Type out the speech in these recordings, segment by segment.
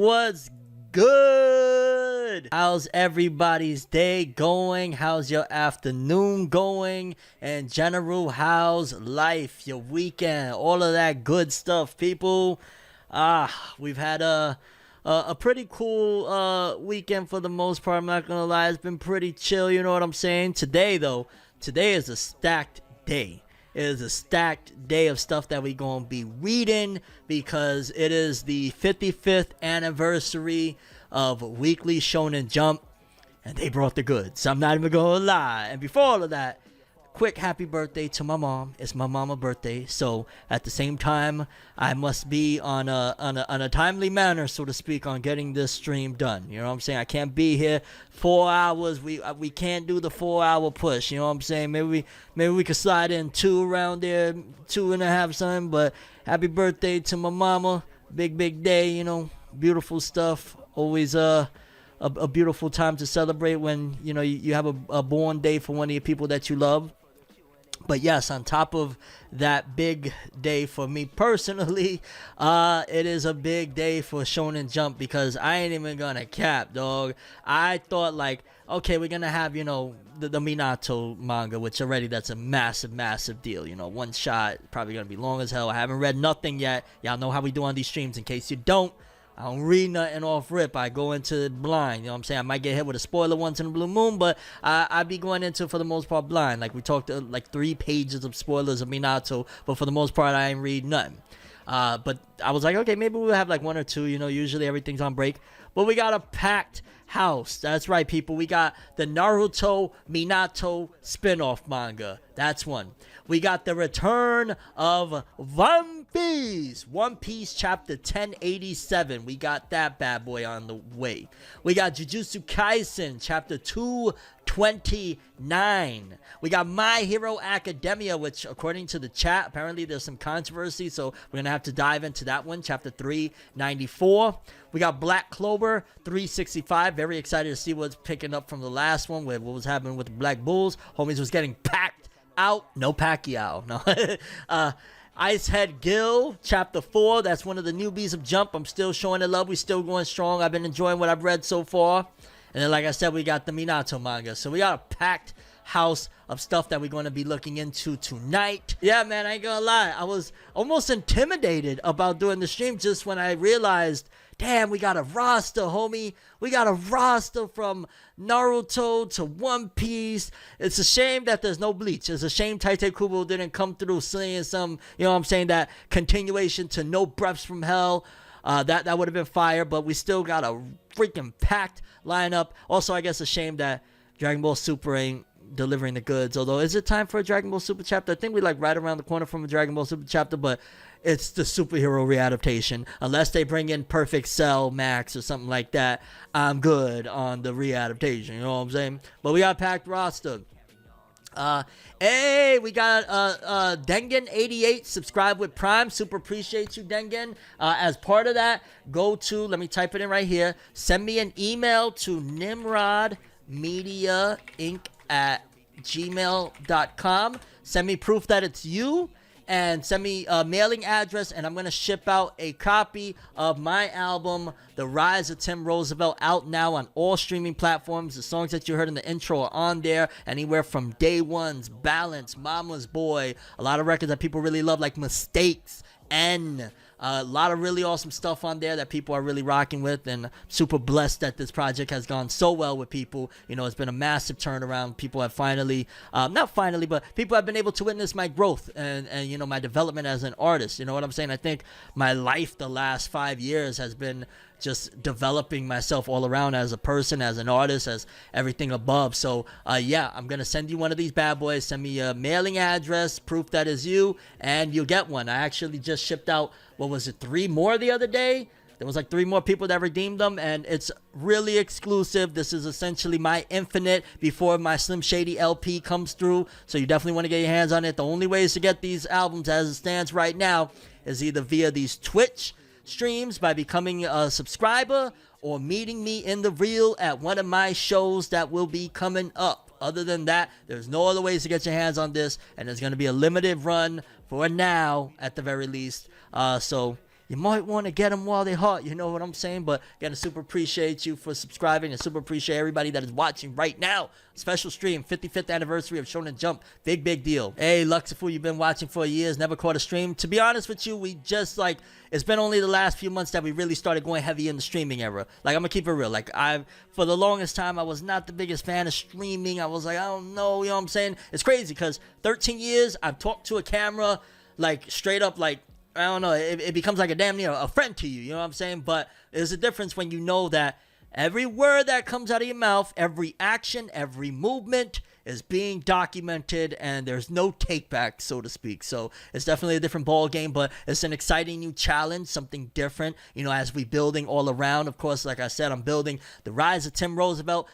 What's good? How's everybody's day going? How's your afternoon going? In general, how's life, your weekend, all of that good stuff, people? We've had a pretty cool weekend for the most part. I'm not gonna lie, it's been pretty chill, you know what I'm saying? Today is a stacked day. It is a stacked day of stuff that we're going to be reading because it is the 55th anniversary of Weekly Shonen Jump, and they brought the goods. I'm not even going to lie. And before all of that, quick happy birthday to my mom. It's my mama's birthday, so at the same time, I must be on a timely manner, so to speak, on getting this stream done. You know what I'm saying? I can't be here 4 hours. We can't do the 4-hour push. You know what I'm saying? Maybe we could slide in 2 around there, 2.5 something. But happy birthday to my mama. Big day. You know, beautiful stuff. Always a beautiful time to celebrate when you have a born day for one of your people that you love. But yes, on top of that big day for me personally, it is a big day for Shonen Jump because I ain't even gonna cap, dog. I thought okay, we're gonna have, the Minato manga, which already that's a massive deal. One shot, probably gonna be long as hell. I haven't read nothing yet. Y'all know how we do on these streams. In case you don't, I don't read nothing off rip. I go into it blind. You know what I'm saying? I might get hit with a spoiler once in a blue moon, but I be going into it for the most part blind. Like we talked 3 pages of spoilers of Minato, but for the most part I ain't read nothing. But I was like, okay, maybe we'll have 1 or 2. Usually everything's on break. But we got a packed house. That's right, people. We got the Naruto Minato spin-off manga. That's one. We got the return of One Piece chapter 1087. We got that bad boy on the way. We got Jujutsu Kaisen chapter 229. We got My Hero Academia, which according to the chat, apparently there's some controversy, so we're going to have to dive into that one, chapter 394. We got Black Clover 365. Very excited to see what's picking up from the last one with what was happening with the Black Bulls. Homies was getting packed out. No Pacquiao. No. Icehead Gill, Chapter 4. That's one of the newbies of Jump. I'm still showing the love. We still going strong. I've been enjoying what I've read so far. And then, like I said, we got the Minato manga. So we got a packed house of stuff that we're going to be looking into tonight. Yeah, man, I ain't gonna lie. I was almost intimidated about doing the stream just when I realized, damn, we got a roster, homie. We got a roster from Naruto to One Piece. It's a shame that there's no Bleach. It's a shame Tite Kubo didn't come through saying some, that continuation to No Breaths from Hell. That would have been fire, but we still got a freaking packed lineup. Also, I guess a shame that Dragon Ball Super ain't delivering the goods. Although, is it time for a Dragon Ball Super chapter? I think we right around the corner from a Dragon Ball Super chapter, but it's the superhero readaptation. Unless they bring in Perfect Cell Max or something like that, I'm good on the readaptation. You know what I'm saying? But we got a packed roster. Hey, we got Dengen88 subscribe with Prime. Super appreciate you, Dengen. As part of that, go to, let me type it in right here, send me an email to nimrodmediainc@gmail.com. Send me proof that it's you and send me a mailing address, and I'm going to ship out a copy of my album, The Rise of Tim Roosevelt, out now on all streaming platforms. The songs that you heard in the intro are on there, anywhere from Day One's, Balance, Mama's Boy, a lot of records that people really love, like Mistakes, and a lot of really awesome stuff on there that people are really rocking with, and super blessed that this project has gone so well with people. It's been a massive turnaround. People have finally, but people have been able to witness my growth and my development as an artist. You know what I'm saying? I think my life the last 5 years has been just developing myself all around as a person, as an artist, as everything above. So yeah, I'm gonna send you one of these bad boys. Send me a mailing address, proof that is you, and you'll get one. I actually just shipped out, 3 more the other day. There was 3 more people that redeemed them, and it's really exclusive. This is essentially my Infinite before my Slim Shady LP comes through, so you definitely want to get your hands on it. The only ways to get these albums as it stands right now is either via these Twitch streams by becoming a subscriber or meeting me in the real at one of my shows that will be coming up. Other than that, there's no other ways to get your hands on this, and it's going to be a limited run for now at the very least. So you might want to get them while they're hot. You know what I'm saying? But again, I super appreciate you for subscribing, and super appreciate everybody that is watching right now. Special stream, 55th anniversary of Shonen Jump. Big deal. Hey, Luxifu, you've been watching for years, never caught a stream. To be honest with you, we just like, it's been only the last few months that we really started going heavy in the streaming era. Like, I'm gonna keep it real. Like, for the longest time, I was not the biggest fan of streaming. I was like, I don't know, you know what I'm saying? It's crazy because 13 years, I've talked to a camera, like, straight up, like, I don't know, it becomes like a damn near a friend to you, you know what I'm saying? But there's a difference when you know that every word that comes out of your mouth, every action, every movement is being documented, and there's no take back, so to speak. So it's definitely a different ball game, but it's an exciting new challenge, something different, you know, as we building all around. Of course, like I said, I'm building the rise of Tim Roosevelt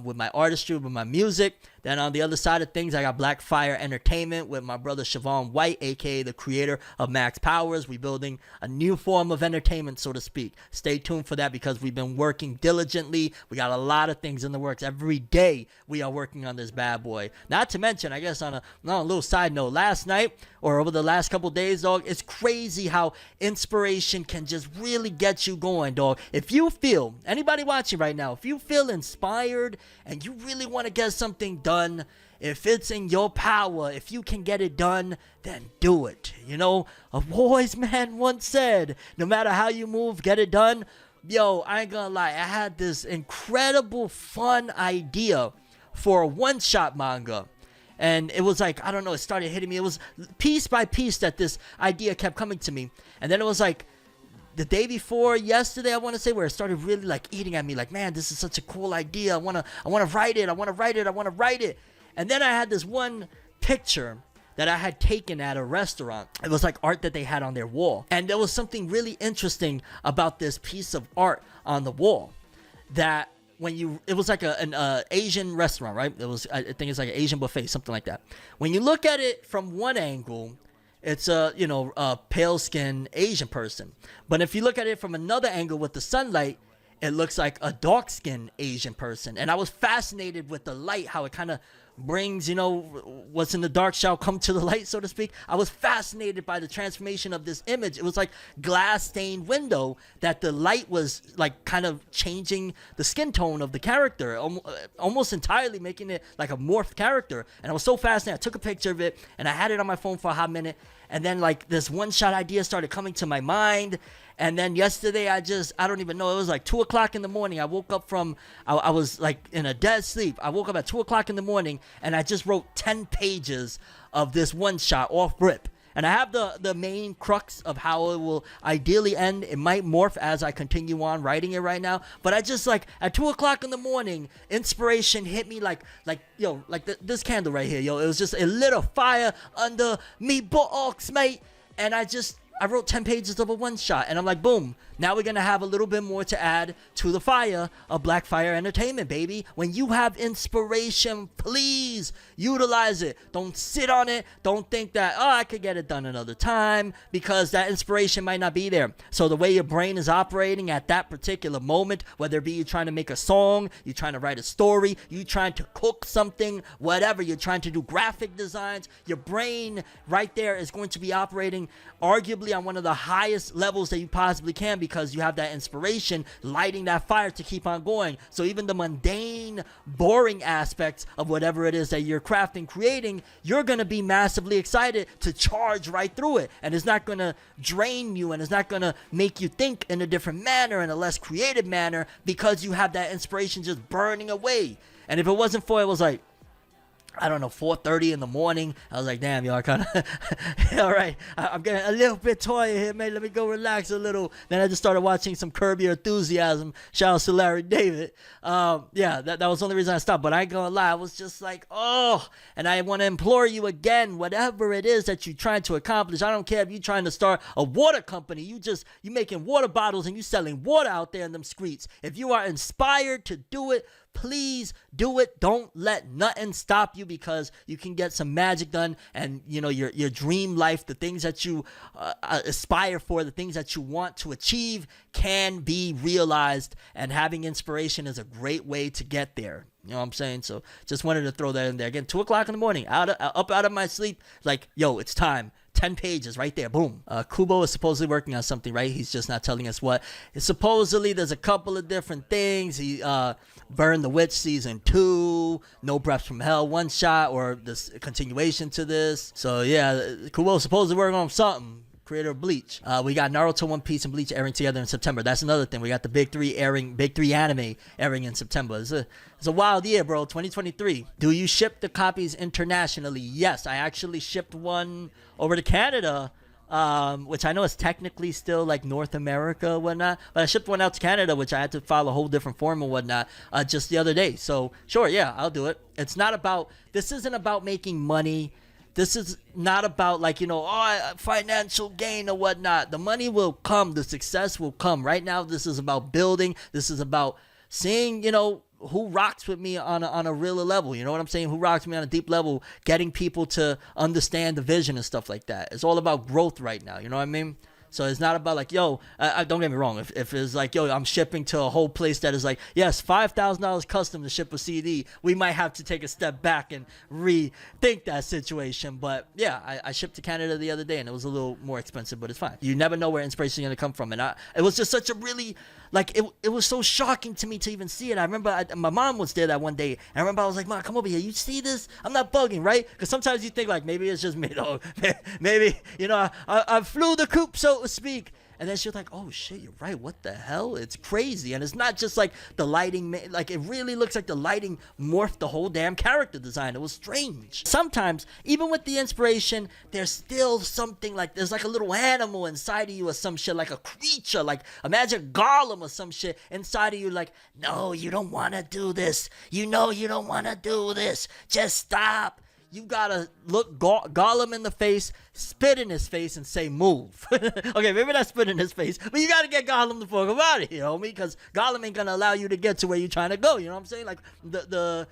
with my artistry, with my music. Then on the other side of things, I got Blackfire Entertainment with my brother Siobhan White, aka the creator of Max Powers. We building a new form of entertainment, so to speak. Stay tuned for that because we've been working diligently. We got a lot of things in the works. Every day we are working on this bad boy. Not to mention, I guess on a little side note, last night or over the last couple days, dog, it's crazy how inspiration can just really get you going, dog. If you feel, anybody watching right now, if you feel inspired and you really want to get something done, if it's in your power, if you can get it done, then do it. You know, a wise man once said, no matter how you move, get it done. Yo, I ain't gonna lie, I had this incredible fun idea for a one-shot manga. And it was like, I don't know, it started hitting me. It was piece by piece that this idea kept coming to me. And then it was like the day before yesterday, I want to say, where it started really like eating at me. Like, man, this is such a cool idea. I want to write it. And then I had this one picture that I had taken at a restaurant. It was like art that they had on their wall. And there was something really interesting about this piece of art on the wall that it was like an Asian restaurant, right? It was, I think it's like an Asian buffet, something like that. When you look at it from one angle, it's a pale-skinned Asian person. But if you look at it from another angle with the sunlight, it looks like a dark-skinned Asian person. And I was fascinated with the light, how it kind of brings, what's in the dark shall come to the light, so to speak. I was fascinated by the transformation of this image. It was like glass stained window that the light was like kind of changing the skin tone of the character, almost entirely making it like a morphed character. And I was so fascinated. I took a picture of it and I had it on my phone for a hot minute. And then like this one shot idea started coming to my mind. And then yesterday, I don't even know. It was like 2 o'clock in the morning. I woke up I was like in a dead sleep. I woke up at 2 o'clock in the morning and I just wrote 10 pages of this one shot off rip. And I have the main crux of how it will ideally end. It might morph as I continue on writing it right now. But I just like at 2 o'clock in the morning, inspiration hit me like this candle right here, yo. It was just, it lit a fire under me buttocks, mate. And I wrote 10 pages of a one-shot, and I'm like, boom, now we're going to have a little bit more to add to the fire of Blackfire Entertainment, baby. When you have inspiration, please utilize it. Don't sit on it. Don't think that, I could get it done another time, because that inspiration might not be there. So the way your brain is operating at that particular moment, whether it be you're trying to make a song, you're trying to write a story, you're trying to cook something, whatever, you're trying to do graphic designs, your brain right there is going to be operating arguably on one of the highest levels that you possibly can, because you have that inspiration lighting that fire to keep on going. So even the mundane, boring aspects of whatever it is that you're crafting, creating, you're going to be massively excited to charge right through it. And it's not going to drain you, and it's not going to make you think in a different manner, in a less creative manner, because you have that inspiration just burning away. And if it wasn't for it, was like, I don't know, 4:30 in the morning. I was like, damn, yo, I kind of, all right, I'm getting a little bit tired here, man. Let me go relax a little. Then I just started watching some Curb Your Enthusiasm. Shout out to Larry David. Yeah, that was the only reason I stopped. But I ain't gonna lie, I was just like, oh. And I want to implore you again, whatever it is that you're trying to accomplish. I don't care if you're trying to start a water company. You making water bottles and you selling water out there in them streets. If you are inspired to do it, please do it. Don't let nothing stop you, because you can get some magic done, and your dream life, the things that you aspire for, the things that you want to achieve can be realized, and having inspiration is a great way to get there. You know what I'm saying? So just wanted to throw that in there. Again, 2 o'clock in the morning, up out of my sleep, like, yo, it's time 10 pages right there. Boom. Kubo is supposedly working on something, right? He's just not telling us what. Supposedly, there's a couple of different things. He Burn the Witch Season 2, No Breath from Hell one shot, or this continuation to this. So, yeah, Kubo is supposedly working on something. Creator of Bleach. We got Naruto, One Piece, and Bleach airing together in September. That's another thing. We got the big three anime airing in September. It's a wild year, bro. 2023. Do you ship the copies internationally? Yes, I actually shipped one over to Canada, which I know is technically still like North America and whatnot, but I shipped one out to Canada, which I had to file a whole different form and whatnot just the other day. So sure, yeah, I'll do it. This isn't about making money. This is not about financial gain or whatnot. The money will come. The success will come. Right now, this is about building. This is about seeing, who rocks with me on a realer level. You know what I'm saying? Who rocks with me on a deep level, getting people to understand the vision and stuff like that. It's all about growth right now. You know what I mean? So it's not about don't get me wrong. If it's like, I'm shipping to a whole place that is like, yes, $5,000 custom to ship a CD, we might have to take a step back and rethink that situation. But yeah, I shipped to Canada the other day and it was a little more expensive, but it's fine. You never know where inspiration is going to come from. And it was just such a really, it was so shocking to me to even see it. I remember my mom was there that one day. And I remember I was like, Mom, come over here. You see this? I'm not bugging, right? Because sometimes you think like, maybe it's just me. Maybe, I flew the coop, so to speak. And then she was like, oh shit, you're right. What the hell? It's crazy. And it's not just like the lighting, like it really looks like the lighting morphed the whole damn character design. It was strange. Sometimes, even with the inspiration, there's still something like, there's like a little animal inside of you or some shit, like a creature, like imagine Gollum or some shit inside of you, like, no, you don't want to do this. You don't want to do this. Just stop. You gotta look Gollum in the face, spit in his face, and say, move. Okay, maybe not spit in his face, but you gotta get Gollum the fuck out of here, homie, because Gollum ain't gonna allow you to get to where you're trying to go, you know what I'm saying? Like, the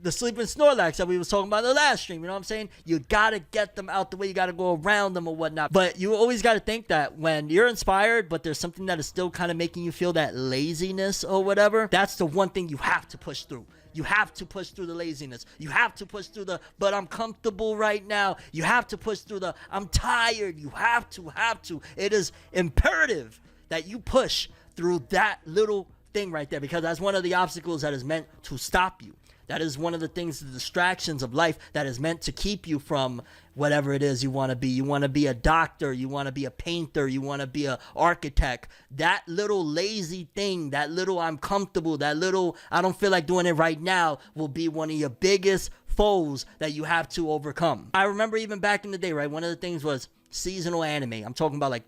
sleeping Snorlax that we was talking about in the last stream, you know what I'm saying? You gotta get them out the way, you gotta go around them or whatnot. But you always gotta think that when you're inspired, but there's something that is still kind of making you feel that laziness or whatever, that's the one thing you have to push through. You have to push through the laziness. You have to push through but I'm comfortable right now. You have to push through I'm tired. You have to. It is imperative that you push through that little thing right there, because that's one of the obstacles that is meant to stop you. That is one of the things, the distractions of life that is meant to keep you from whatever it is you want to be. You want to be a doctor. You want to be a painter. You want to be an architect. That little lazy thing, that little I'm comfortable, that little I don't feel like doing it right now will be one of your biggest foes that you have to overcome. I remember even back in the day, right? One of the things was seasonal anime. I'm talking about like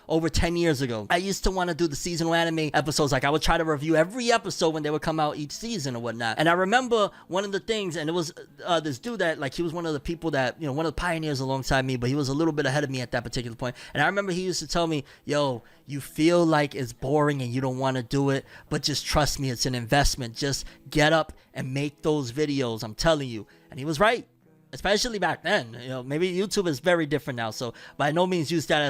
over 10 years ago. I used to want to do the seasonal anime episodes. Like I would try to review every episode when they would come out each season or whatnot. And I remember one of the things, and it was this dude that like he was one of the people that, one of the pioneers alongside me, but he was a little bit ahead of me at that particular point. And I remember he used to tell me, yo, you feel like it's boring and you don't want to do it, but just trust me, it's an investment. Just get up and make those videos. I'm telling you. And he was right. Especially back then, maybe YouTube is very different now. So by no means use that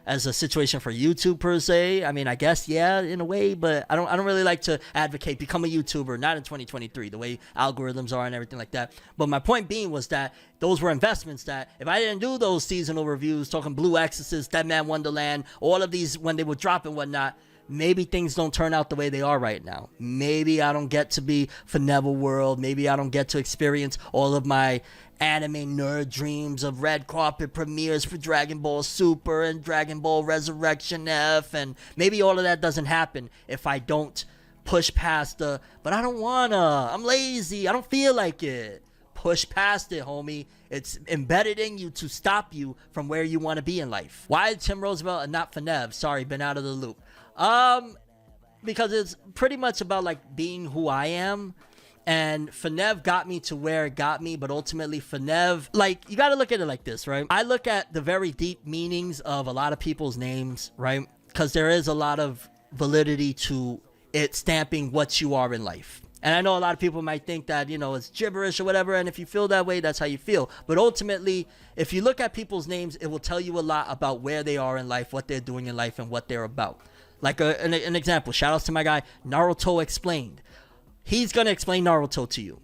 as a situation for YouTube per se. I mean, I guess, yeah, in a way, but I don't really like to advocate become a YouTuber, not in 2023, the way algorithms are and everything like that. But my point being was that those were investments that if I didn't do those seasonal reviews, talking Blue Exorcist, Dead Man Wonderland, all of these when they would drop and whatnot, maybe things don't turn out the way they are right now. Maybe I don't get to be ForneverWorld. Maybe I don't get to experience all of my anime nerd dreams of red carpet premieres for Dragon Ball Super and Dragon Ball Resurrection F, and maybe all of that doesn't happen if I don't push past but I don't wanna, I'm lazy, I don't feel like it. Push past it, homie. It's embedded in you to stop you from where you want to be in life. Why Tim Roosevelt and not Fornev? Sorry, been out of the loop. Because it's pretty much about like being who I am. And Fornev got me to where it got me, but ultimately Fornev, like, you got to look at it like this, right? I look at the very deep meanings of a lot of people's names, right? Because there is a lot of validity to it stamping what you are in life. And I know a lot of people might think that, it's gibberish or whatever, and if you feel that way, that's how you feel. But ultimately, if you look at people's names, it will tell you a lot about where they are in life, what they're doing in life, and what they're about. Like an example, shout outs to my guy, Naruto Explained. He's going to explain Naruto to you.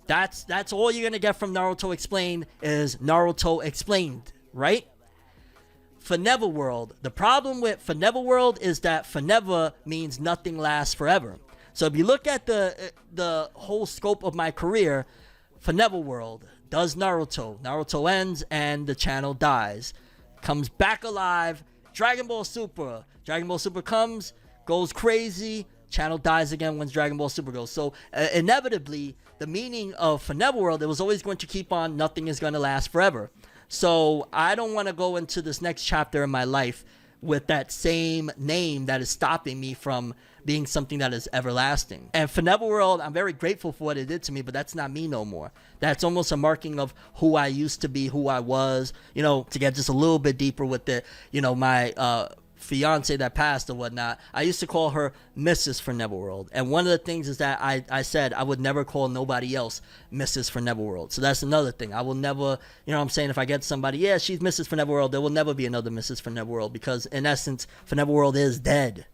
That's all you're going to get from Naruto Explained is Naruto Explained, right? ForneverWorld. The problem with ForneverWorld is that forever means nothing lasts forever. So if you look at the whole scope of my career, ForneverWorld does Naruto. Naruto ends and the channel dies. Comes back alive. Dragon Ball Super. Dragon Ball Super comes, goes crazy. Channel dies again once Dragon Ball Super goes. So inevitably, the meaning of ForneverWorld, it was always going to keep on. Nothing is going to last forever. So I don't want to go into this next chapter in my life with that same name that is stopping me from being something that is everlasting. And ForneverWorld, I'm very grateful for what it did to me, but that's not me no more. That's almost a marking of who I used to be, who I was, you know, to get just a little bit deeper with it. You know, my fiance that passed or whatnot, I used to call her Mrs. ForneverWorld. And one of the things is that I said I would never call nobody else Mrs. ForneverWorld. So that's another thing. I will never, you know what I'm saying, if I get somebody, yeah, she's Mrs. ForneverWorld, there will never be another Mrs. ForneverWorld, because in essence, ForneverWorld is dead.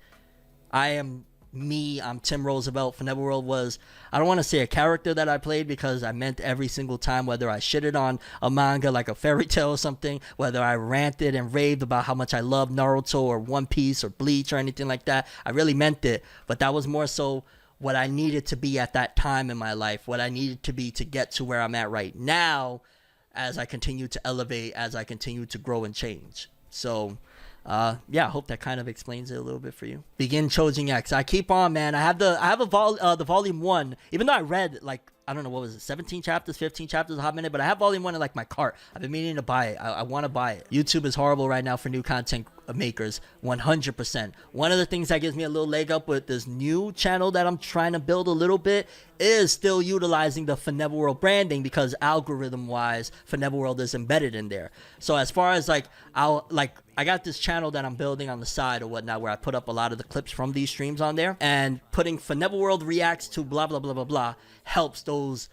I am me. I'm Tim Roosevelt. ForneverWorld was, I don't want to say a character that I played, because I meant every single time, whether I shitted on a manga like a fairy tale or something, whether I ranted and raved about how much I love Naruto or One Piece or Bleach or anything like that, I really meant it. But that was more so what I needed to be at that time in my life, what I needed to be to get to where I'm at right now, as I continue to elevate, as I continue to grow and change. So yeah, I hope that kind of explains it a little bit for you. Begin Chojin X. I keep on, man. I have the volume 1, even though I read, like, I don't know, what was it, 17 chapters, 15 chapters, a hot minute, but I have volume 1 in like my cart. I've been meaning to buy it. I want to buy it. YouTube is horrible right now for new content makers, 100%. One of the things that gives me a little leg up with this new channel that I'm trying to build a little bit is still utilizing the ForneverWorld branding, because algorithm wise, ForneverWorld is embedded in there. So as far as like, I got this channel that I'm building on the side or whatnot, where I put up a lot of the clips from these streams on there, and putting ForneverWorld reacts to blah blah blah blah blah helps those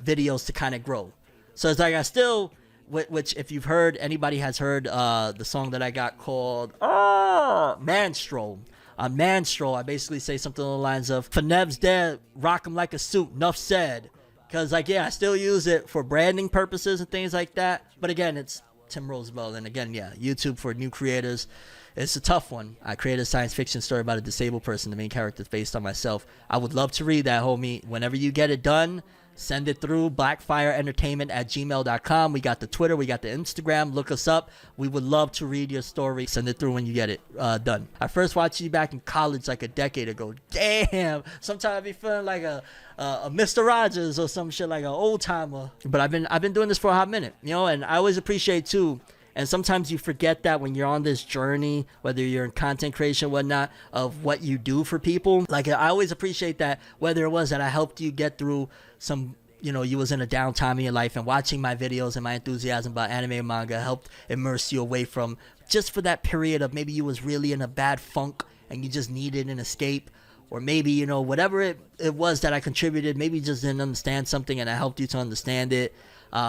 videos to kind of grow. So it's like I still, which if you've heard, anybody has heard the song that I got called Manstroll. On Manstroll, I basically say something along the lines of, Fornev's dead, rock him like a suit, nuff said. Because, like, yeah, I still use it for branding purposes and things like that. But again, it's Tim Roosevelt. And again, yeah, YouTube for new creators, it's a tough one. I created a science fiction story about a disabled person. The main character is based on myself. I would love to read that, homie. Whenever you get it done, send it through blackfireentertainment@gmail.com. We got the Twitter, we got the Instagram. Look us up. We would love to read your story. Send it through when you get it done. I first watched you back in college like a decade ago. Damn. Sometimes I be feeling like a Mr. Rogers or some shit, like an old timer. But I've been doing this for a hot minute, you know, and I always appreciate too. And sometimes you forget that when you're on this journey, whether you're in content creation, whatnot, of what you do for people. Like, I always appreciate that, whether it was that I helped you get through some, you know, you was in a downtime in your life, and watching my videos and my enthusiasm about anime and manga helped immerse you away from, just for that period of maybe you was really in a bad funk and you just needed an escape. Or maybe, you know, whatever it was that I contributed, maybe you just didn't understand something and I helped you to understand it.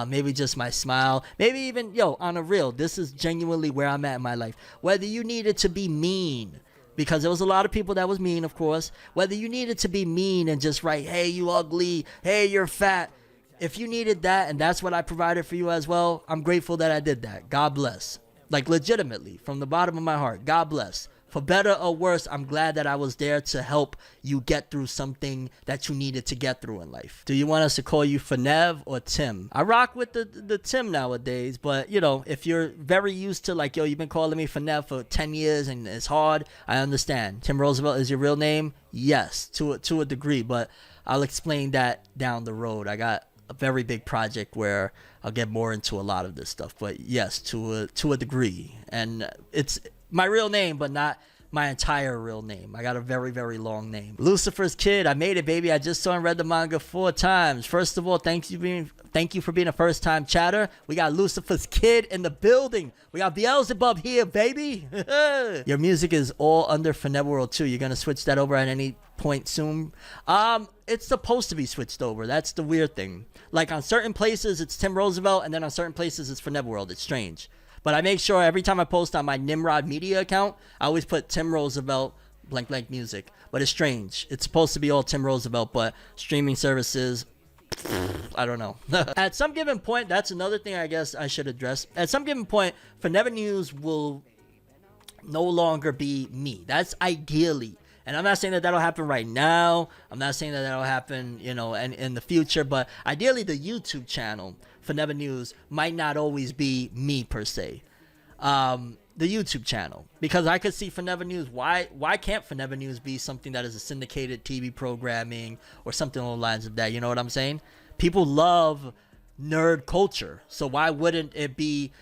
Maybe just my smile, maybe even, yo, on a real, this is genuinely where I'm at in my life. Whether you needed to be mean, because there was a lot of people that was mean, of course. Whether you needed to be mean and just write, hey, you ugly, hey, you're fat. If you needed that, and that's what I provided for you as well, I'm grateful that I did that. God bless. Like, legitimately, from the bottom of my heart, God bless. For better or worse, I'm glad that I was there to help you get through something that you needed to get through in life. Do you want us to call you Fornev or Tim? I rock with the Tim nowadays, but, you know, if you're very used to, like, yo, you've been calling me Fornev for 10 years and it's hard, I understand. Tim Roosevelt is your real name? Yes, to a degree, but I'll explain that down the road. I got a very big project where I'll get more into a lot of this stuff, but yes, to a degree. And it's my real name, but not my entire real name. I got a very, very long name. Lucifer's Kid. I made it, baby. I just saw and read the manga 4 times. First of all, thank you for being a first-time chatter. We got Lucifer's Kid in the building. We got Beelzebub here, baby. Your music is all under ForneverWorld too. You're gonna switch that over at any point soon? It's supposed to be switched over. That's the weird thing. Like, on certain places, it's Tim Roosevelt, and then on certain places, it's ForneverWorld. It's strange. But I make sure every time I post on my Nimrod Media account, I always put Tim Roosevelt blank blank music. But it's strange. It's supposed to be all Tim Roosevelt, but streaming services, I don't know. At some given point, that's another thing I guess I should address. At some given point, Forever News will no longer be me. That's ideally. And I'm not saying that that'll happen right now. I'm not saying that that'll happen, you know, in the future. But ideally, the YouTube channel for Never News might not always be me per se. The YouTube channel, because I could see Forever News. Why can't Forever News be something that is a syndicated TV programming or something along the lines of that? You know what I'm saying? People love nerd culture, so why wouldn't it be?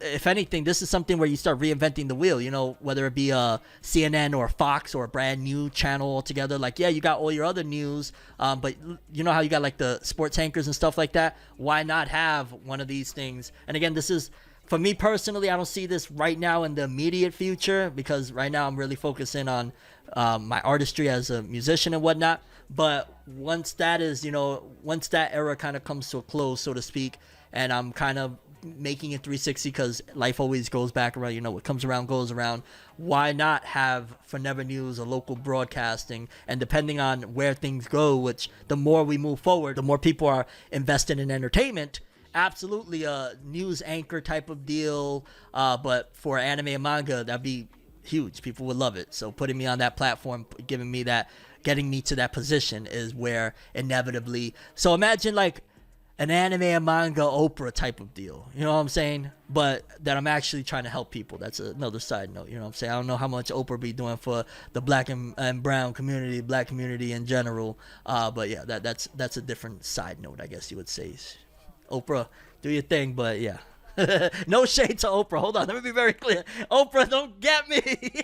If anything, this is something where you start reinventing the wheel, you know, whether it be a CNN or Fox or a brand new channel altogether. Like, yeah, you got all your other news, but you know how you got like the sports anchors and stuff like that? Why not have one of these things? And again, this is, for me personally, I don't see this right now in the immediate future, because right now I'm really focusing on my artistry as a musician and whatnot. But once that is, you know, once that era kind of comes to a close, so to speak, and I'm kind of making it 360, because life always goes back around, you know, what comes around goes around. Why not have Forever News, a local broadcasting, and depending on where things go, which the more we move forward, the more people are invested in entertainment, absolutely a news anchor type of deal, but for anime and manga, that'd be huge. People would love it. So putting me on that platform, giving me that, getting me to that position is where inevitably, so imagine like an anime and manga Oprah type of deal, you know what I'm saying? But that I'm actually trying to help people. That's another side note, you know what I'm saying? I don't know how much Oprah be doing for the black and brown community, black community in general, but yeah, that's a different side note, I guess you would say. Oprah, do your thing, but yeah. No shade to Oprah. Hold on, let me be very clear. Oprah, don't get me.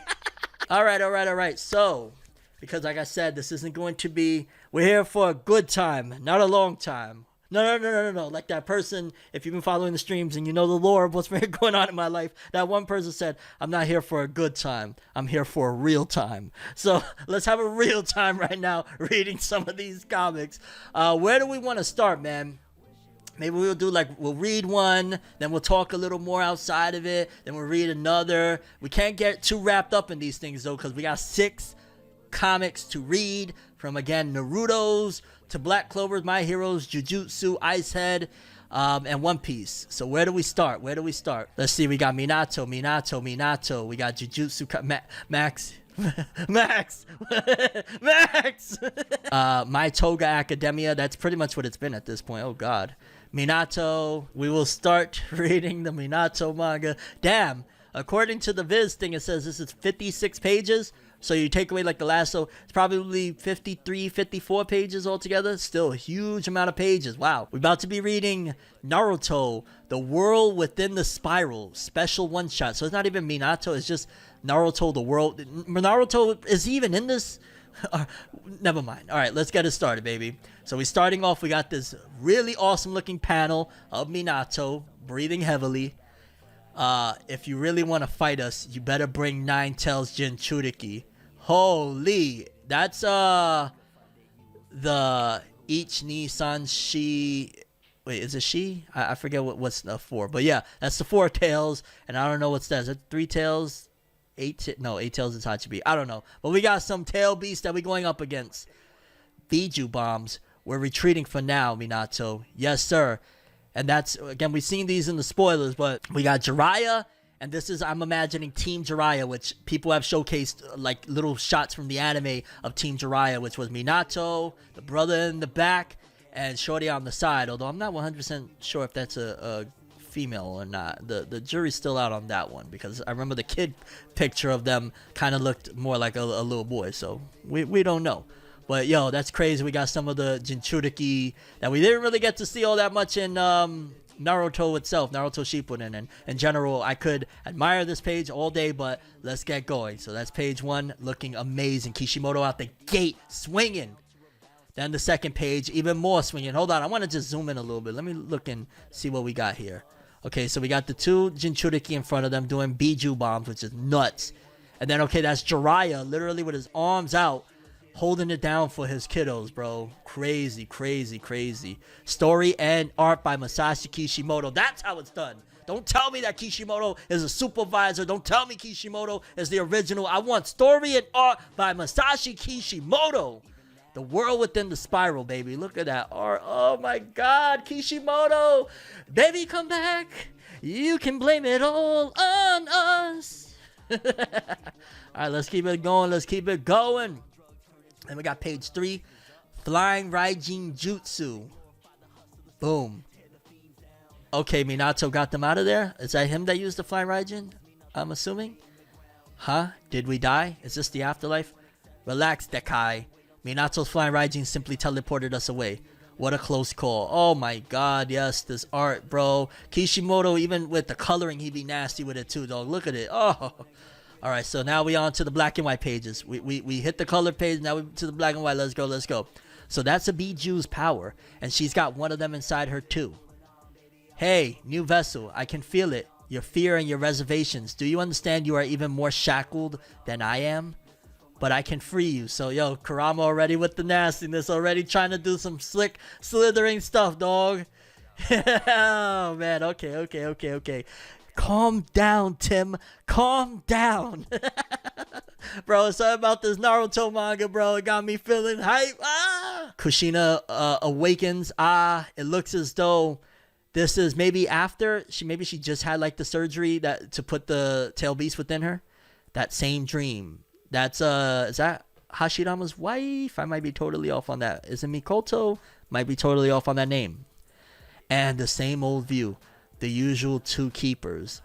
All right. So, because like I said, this isn't going to be, we're here for a good time, not a long time. No. Like that person, if you've been following the streams and you know the lore of what's been going on in my life, that one person said, I'm not here for a good time. I'm here for a real time. So let's have a real time right now reading some of these comics. Where do we want to start, man? Maybe we'll do like, we'll read one, then we'll talk a little more outside of it, then we'll read another. We can't get too wrapped up in these things though, because we got 6 comics to read, from again Naruto's to Black Clover's, My Heroes, Jujutsu, Icehead, and One Piece. So where do we start? Let's see, we got Minato. We got Jujutsu Max. My Toga Academia. That's pretty much what it's been at this point. Oh god. Minato. We will start reading the Minato manga. Damn, according to the Viz thing, it says this is 56 pages. So you take away like the last, so it's probably 53, 54 pages altogether. Still a huge amount of pages. Wow. We're about to be reading Naruto, The World Within the Spiral, special one shot. So it's not even Minato, it's just Naruto, the world. Naruto is even in this? Never mind. All right, let's get it started, baby. So we're starting off, we got this really awesome looking panel of Minato breathing heavily. If you really want to fight us, you better bring Nine Tails Jinchuriki. Holy, that's the Ichi-ni-san-shi. Wait, is it she? I forget what's the 4, but yeah, that's the 4 tails, and I don't know what's that. Is it 3 tails? 8 tails is Hachibi. I don't know, but we got some tail beasts that we're going up against. Biju bombs. We're retreating for now, Minato. Yes, sir. And that's, again, we've seen these in the spoilers, but we got Jiraiya, and this is, I'm imagining Team Jiraiya, which people have showcased, like, little shots from the anime of Team Jiraiya, which was Minato, the brother in the back, and Shorty on the side, although I'm not 100% sure if that's a female or not. The jury's still out on that one, because I remember the kid picture of them kind of looked more like a little boy, so we don't know. But yo, that's crazy. We got some of the Jinchuriki that we didn't really get to see all that much in Naruto itself, Naruto Shippuden. And in general, I could admire this page all day, but let's get going. So that's page 1, looking amazing. Kishimoto out the gate, swinging. Then the second page, even more swinging. Hold on, I want to just zoom in a little bit. Let me look and see what we got here. Okay, so we got the 2 Jinchuriki in front of them doing Biju bombs, which is nuts. And then, okay, that's Jiraiya, literally with his arms out, holding it down for his kiddos, bro. Crazy. Story and art by Masashi Kishimoto. That's how it's done. Don't tell me that Kishimoto is a supervisor. Don't tell me Kishimoto is the original. I want story and art by Masashi Kishimoto. The World Within the Spiral, baby. Look at that art. Oh my god, Kishimoto. Baby, come back. You can blame it all on us. Alright, let's keep it going. Let's keep it going. And we got page 3. Flying Raijin Jutsu. Boom. Okay, Minato got them out of there. Is that him that used the Flying Raijin? I'm assuming. Huh? Did we die? Is this the afterlife? Relax, Dekai. Minato's Flying Raijin simply teleported us away. What a close call. Oh my god, yes, this art, bro. Kishimoto, even with the coloring, he'd be nasty with it too, dog. Look at it. Oh. Alright, so now we on to the black and white pages. We hit the color page, now we to the black and white. Let's go, let's go. So that's a Bijuu's power, and she's got one of them inside her too. Hey, new vessel, I can feel it. Your fear and your reservations. Do you understand you are even more shackled than I am? But I can free you. So, yo, Kurama already with the nastiness. Already trying to do some slick, slithering stuff, dog. Oh, man. Okay. Calm down, Tim. Calm down. Bro, it's something about this Naruto manga, bro. It got me feeling hype. Kushina awakens. It looks as though this is maybe after. Maybe she just had, like, the surgery to put the tail beast within her. That same dream. That's is that Hashirama's wife? I might be totally off on that. Is it Mikoto? Might be totally off on that name. And the same old view, the usual 2 keepers.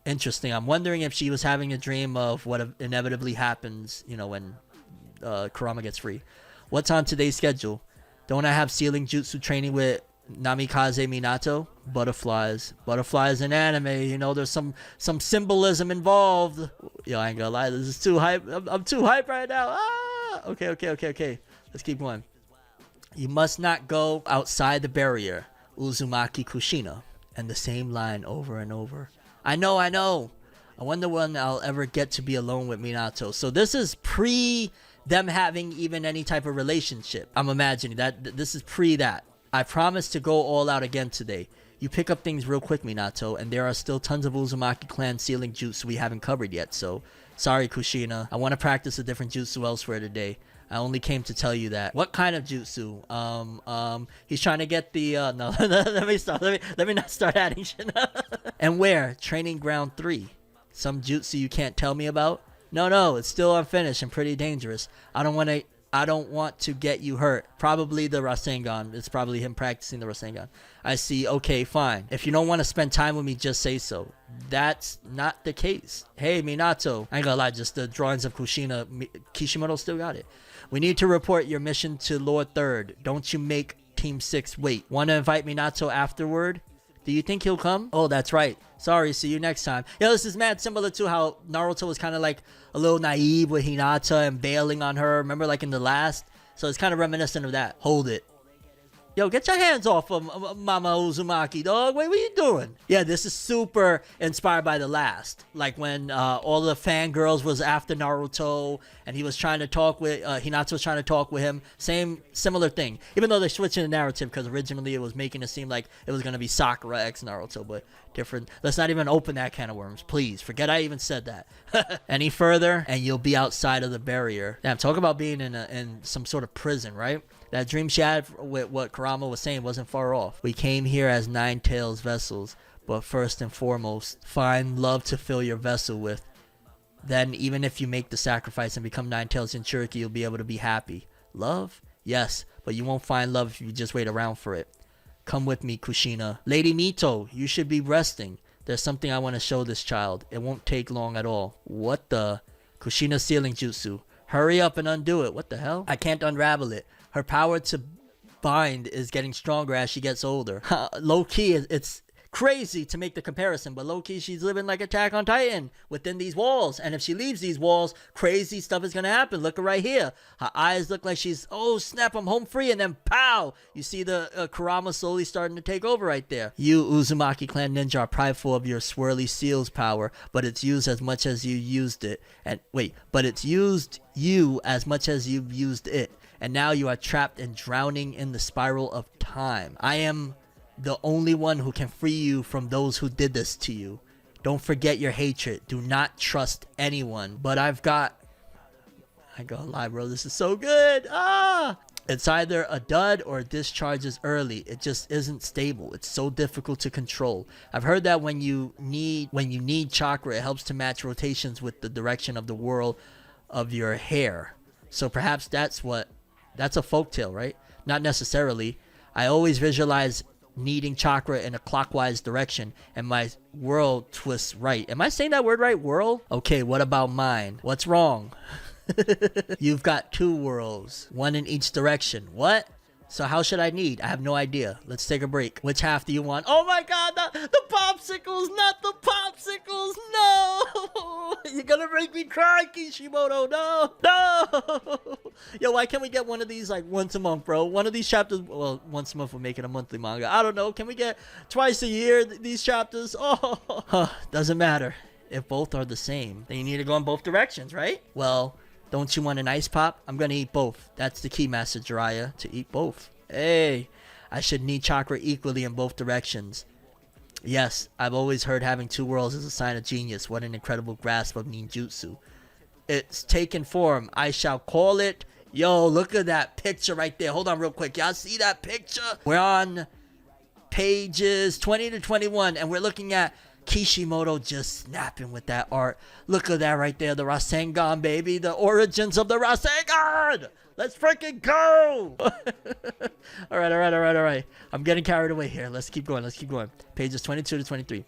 Interesting. I'm wondering if she was having a dream of what inevitably happens, you know, when Kurama gets free. What's on today's schedule? Don't I have sealing jutsu training with Namikaze Minato? Butterflies in anime, you know, there's some symbolism involved. Yo, I ain't gonna lie, this is too hype. I'm too hype right now. Okay, let's keep going. You must not go outside the barrier, Uzumaki Kushina. And the same line over and over. I know. I wonder when I'll ever get to be alone with Minato. So this is pre them having even any type of relationship. I'm imagining that this is pre that. I promise to go all out again today. You pick up things real quick, Minato, and there are still tons of Uzumaki clan sealing jutsu we haven't covered yet, so sorry, Kushina. I want to practice a different jutsu elsewhere today. I only came to tell you that. What kind of jutsu? He's trying to get the, no, let me stop. Let me not start adding shit. And where? Training ground 3. Some jutsu you can't tell me about? No, it's still unfinished and pretty dangerous. I don't want to get you hurt. Probably the Rasengan. It's probably him practicing the Rasengan. I see. Okay, fine. If you don't want to spend time with me, just say so. That's not the case. Hey, Minato. I ain't gonna lie, just the drawings of Kushina. Kishimoto still got it. We need to report your mission to Lord Third. Don't you make Team 6 wait. Want to invite Minato afterward? Do you think he'll come? Oh, that's right. Sorry, see you next time. Yo, this is mad similar to how Naruto was kind of like a little naive with Hinata and bailing on her. Remember, like in the last? So it's kind of reminiscent of that. Hold it. Yo, get your hands off of Mama Uzumaki, dog. Wait, what are you doing? Yeah, this is super inspired by the last. Like when all the fangirls was after Naruto and he was trying to talk with, Hinata was trying to talk with him. Similar thing. Even though they're switching the narrative because originally it was making it seem like it was going to be Sakura x Naruto, but different. Let's not even open that can of worms, please. Forget I even said that. Any further and you'll be outside of the barrier. Damn, talk about being in some sort of prison, right? That dream she had with what Kurama was saying wasn't far off. We came here as Nine Tails vessels, but first and foremost, find love to fill your vessel with. Then, even if you make the sacrifice and become Nine Tails Jinchuriki, you'll be able to be happy. Love? Yes, but you won't find love if you just wait around for it. Come with me, Kushina. Lady Mito, you should be resting. There's something I want to show this child. It won't take long at all. What the? Kushina's sealing jutsu. Hurry up and undo it. What the hell? I can't unravel it. Her power to bind is getting stronger as she gets older. Low-key, it's crazy to make the comparison, but low-key, she's living like Attack on Titan within these walls. And if she leaves these walls, crazy stuff is going to happen. Look at right here. Her eyes look like she's, oh, snap, I'm home free. And then, pow, you see the Kurama slowly starting to take over right there. You, Uzumaki clan ninja, are prideful of your swirly seals power, but it's used as much as you used it. And wait, but it's used you as much as you've used it. And now you are trapped and drowning in the spiral of time. I am the only one who can free you from those who did this to you. Don't forget your hatred. Do not trust anyone. But I ain't gonna lie, bro. This is so good. It's either a dud or it discharges early. It just isn't stable. It's so difficult to control. I've heard that when you need chakra, it helps to match rotations with the direction of the whirl of your hair. So perhaps that's a folktale, right? Not necessarily. I always visualize needing chakra in a clockwise direction, and my whirl twists right. Am I saying that word right? Whirl? Okay, what about mine? What's wrong? You've got 2 whirls, 1 in each direction. What? So how should I need? I have no idea. Let's take a break. Which half do you want? Oh my god, the popsicles, not the popsicles. No! You're gonna make me cry, Kishimoto. No! Yo, why can't we get one of these like once a month, bro? One of these chapters, well, once a month will make it a monthly manga. I don't know. Can we get twice a year these chapters? Oh, doesn't matter. If both are the same, then you need to go in both directions, right? Well, don't you want an ice pop? I'm gonna eat both. That's the key, Master Jiraiya, to eat both. Hey, I should need chakra equally in both directions. Yes, I've always heard having 2 worlds is a sign of genius. What an incredible grasp of ninjutsu. It's taken form. I shall call it. Yo, look at that picture right there. Hold on real quick. Y'all see that picture? We're on pages 20 to 21, and we're looking at Kishimoto just snapping with that art. Look at that right there. The Rasengan, baby. The origins of the Rasengan. Let's freaking go. All right. I'm getting carried away here. Let's keep going. Pages 22 to 23.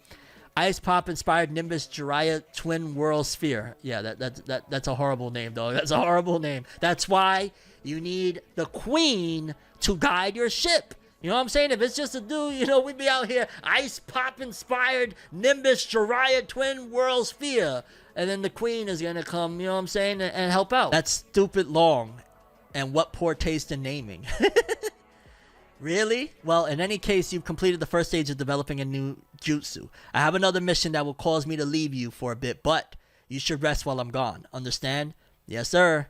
Ice Pop inspired Nimbus Jiraiya Twin Whirl Sphere. Yeah, that's a horrible name, dog. That's a horrible name. That's why you need the queen to guide your ship. You know what I'm saying? If it's just a dude, we'd be out here, Ice Pop inspired Nimbus Jiraiya Twin Whirl Sphere. And then the queen is going to come, you know what I'm saying, and help out. That's stupid long. And what poor taste in naming. Really? Well, in any case, you've completed the first stage of developing a new jutsu. I have another mission that will cause me to leave you for a bit, but you should rest while I'm gone. Understand? Yes, sir.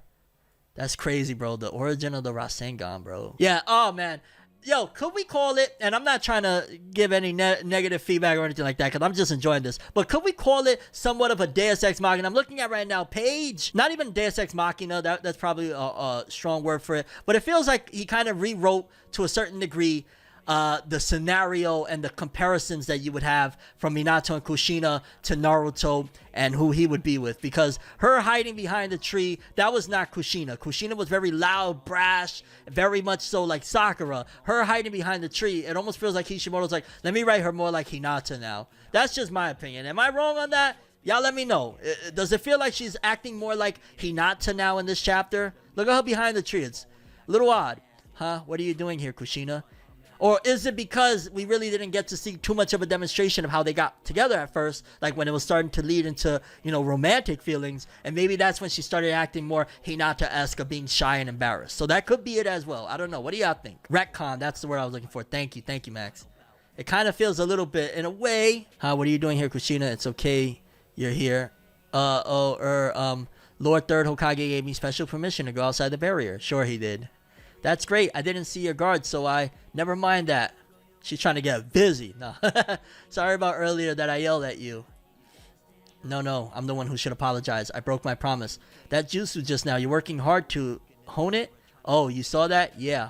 That's crazy, bro. The origin of the Rasengan, bro. Yeah, oh, man. Yo, could we call it, and I'm not trying to give any negative feedback or anything like that, because I'm just enjoying this, but could we call it somewhat of a Deus Ex Machina? I'm looking at right now, page, not even Deus Ex Machina, that's probably a strong word for it, but it feels like he kind of rewrote, to a certain degree, the scenario and the comparisons that you would have from Minato and Kushina to Naruto and who he would be with, because her hiding behind the tree, that was not Kushina. Kushina was very loud, brash, very much so like Sakura. Her hiding behind the tree, it almost feels like Kishimoto's like, let me write her more like Hinata now. That's just my opinion. Am I wrong on that? Y'all let me know. Does it feel like she's acting more like Hinata now in this chapter? Look at her behind the tree. It's a little odd. Huh? What are you doing here, Kushina? Or is it because we really didn't get to see too much of a demonstration of how they got together at first, like when it was starting to lead into, romantic feelings, and maybe that's when she started acting more Hinata-esque of being shy and embarrassed. So that could be it as well. I don't know. What do y'all think? Retcon, that's the word I was looking for. Thank you, Max. It kind of feels a little bit, in a way. What are you doing here, Kushina? It's okay. You're here. Lord Third Hokage gave me special permission to go outside the barrier. Sure he did. That's great. I didn't see your guard, so I... Never mind that. She's trying to get busy. No. Sorry about earlier that I yelled at you. No. I'm the one who should apologize. I broke my promise. That jutsu just now, you're working hard to hone it? Oh, you saw that? Yeah.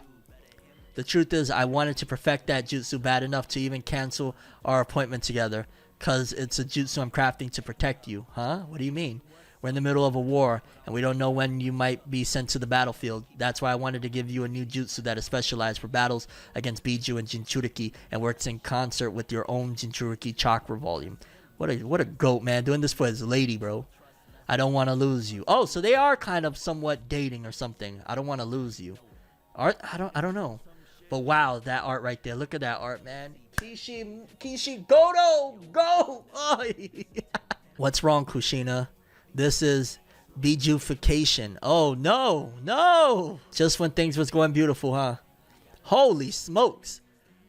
The truth is, I wanted to perfect that jutsu bad enough to even cancel our appointment together. Because it's a jutsu I'm crafting to protect you. Huh? What do you mean? We're in the middle of a war, and we don't know when you might be sent to the battlefield. That's why I wanted to give you a new jutsu that is specialized for battles against Biju and Jinchuriki, and works in concert with your own Jinchuriki chakra volume. What a goat, man. Doing this for his lady, bro. I don't want to lose you. Oh, so they are kind of somewhat dating or something. I don't want to lose you. Art? I don't know. But wow, that art right there. Look at that art, man. Kishi, go! Oh, what's wrong, Kushina? This is Bijufication. Oh, no. Just when things was going beautiful, huh? Holy smokes.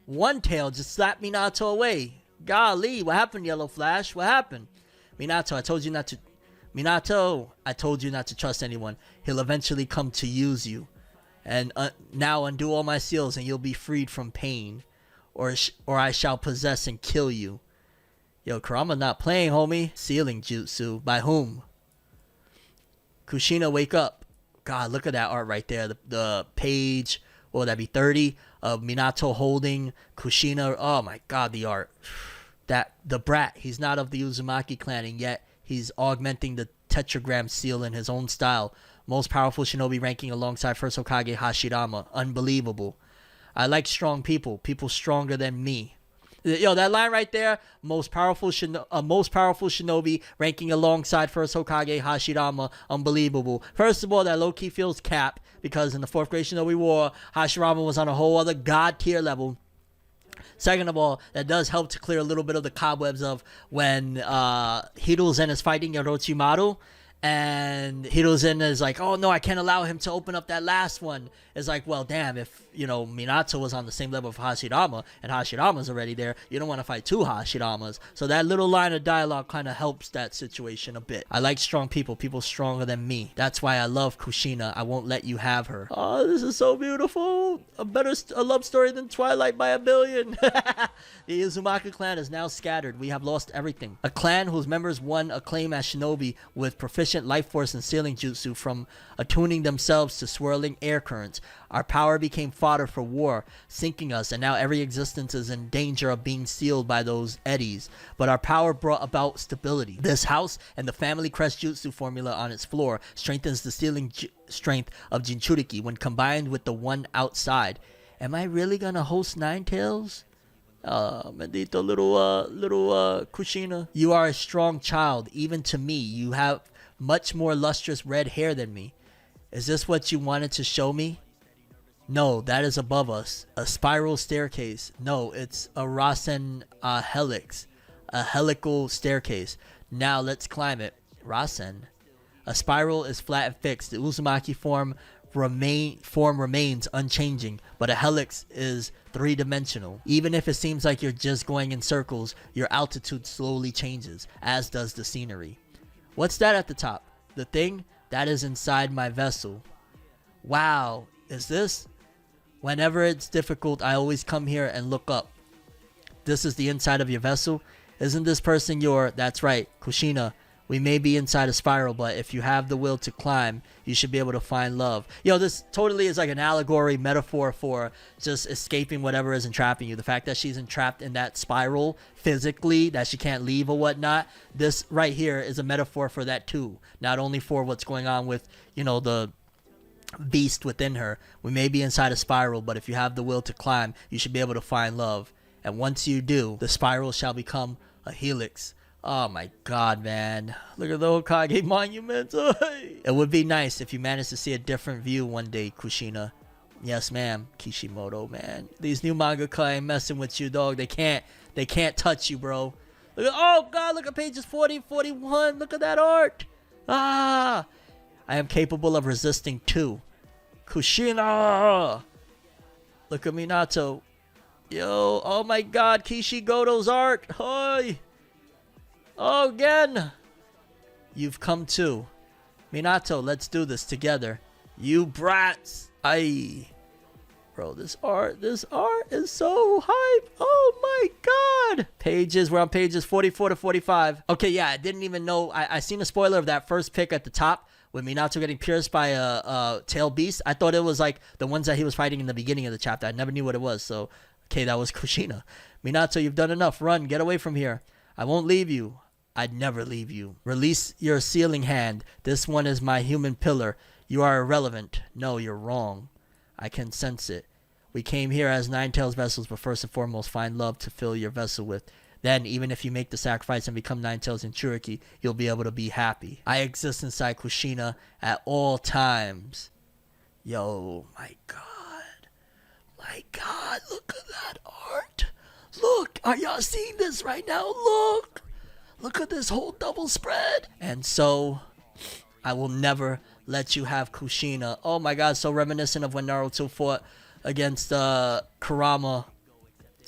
One tail just slapped Minato away. Golly, what happened, Yellow Flash? What happened? Minato, I told you not to trust anyone. He'll eventually come to use you. And now undo all my seals and you'll be freed from pain. Or I shall possess and kill you. Yo, Kurama not playing, homie. Sealing jutsu. By whom? Kushina, wake up. God, look at that art right there. The page what would that be, 30, of Minato holding Kushina. Oh my god, the art. That the brat, he's not of the Uzumaki clan, and yet he's augmenting the tetragram seal in his own style. Most powerful shinobi, ranking alongside First Hokage Hashirama. Unbelievable. I like strong people. People stronger than me. Yo, that line right there, most powerful shinobi, ranking alongside First Hokage Hashirama. Unbelievable. First of all, that low-key feels cap, because in the 4th grade Shinobi War, Hashirama was on a whole other god tier level. Second of all, that does help to clear a little bit of the cobwebs of when Hiruzen is fighting Orochimaru, and Hiruzen is like, oh no, I can't allow him to open up that last one. It's like, well, damn, if, you know, Minato was on the same level of Hashirama, and Hashirama's already there, you don't want to fight 2 Hashiramas. So that little line of dialogue kind of helps that situation a bit. I like strong people, people stronger than me. That's why I love Kushina. I won't let you have her. Oh, this is so beautiful. A love story than Twilight by a billion. The Uzumaki clan is now scattered. We have lost everything. A clan whose members won acclaim as shinobi with proficient life force and sealing jutsu from attuning themselves to swirling air currents. Our power became fodder for war, sinking us, and now every existence is in danger of being sealed by those eddies. But our power brought about stability. This house and the family crest jutsu formula on its floor strengthens the sealing strength of Jinchuriki when combined with the one outside. Am I really gonna host Nine Tails? Maldito little Kushina. You are a strong child, even to me. You have much more lustrous red hair than me. Is this what you wanted to show me? No, that is above us. A spiral staircase. No, it's a Rasen helix. A helical staircase. Now let's climb it. Rasen. A spiral is flat and fixed. The Uzumaki form remains unchanging, but a helix is 3-dimensional. Even if it seems like you're just going in circles, your altitude slowly changes, as does the scenery. What's that at the top? The thing? That is inside my vessel. Wow, is this? Whenever it's difficult, I always come here and look up. This is the inside of your vessel? Isn't this person your... That's right, Kushina. We may be inside a spiral, but if you have the will to climb, you should be able to find love. Yo, this totally is like an allegory, metaphor for just escaping whatever is entrapping you. The fact that she's entrapped in that spiral physically, that she can't leave or whatnot, this right here is a metaphor for that too. Not only for what's going on with, you know, the beast within her. We may be inside a spiral, but if you have the will to climb, you should be able to find love. And once you do, the spiral shall become a helix. Oh my god, man. Look at the Hokage monument. It would be nice if you managed to see a different view one day, Kushina. Yes, ma'am. Kishimoto, man. These new mangaka ain't messing with you, dog. They can't touch you, bro. Look at, oh god, look at pages 40 and 41. Look at that art. Ah! I am capable of resisting too. Kushina! Look at Minato. Yo, oh my god, Kishigoto's art. Hoi! Oh, again! You've come too. Minato, let's do this together. You brats! Aye. Bro, this art is so hype. Oh my god! We're on pages 44 to 45. Okay, yeah, I didn't even know. I seen a spoiler of that first pic at the top with Minato getting pierced by a tail beast. I thought it was like the ones that he was fighting in the beginning of the chapter. I never knew what it was, so okay, that was Kushina. Minato, you've done enough. Run, get away from here. I won't leave you. I'd never leave you. Release your sealing hand. This one is my human pillar. You are irrelevant. No, you're wrong. I can sense it. We came here as Nine Tails vessels, but first and foremost, find love to fill your vessel with. Then, even if you make the sacrifice and become Nine Tails in Jinchuriki, you'll be able to be happy. I exist inside Kushina at all times. Yo, my god. My god, look at that art. Look, are y'all seeing this right now? Look. Look at this whole double spread. And so, I will never let you have Kushina. Oh my god, so reminiscent of when Naruto fought against Kurama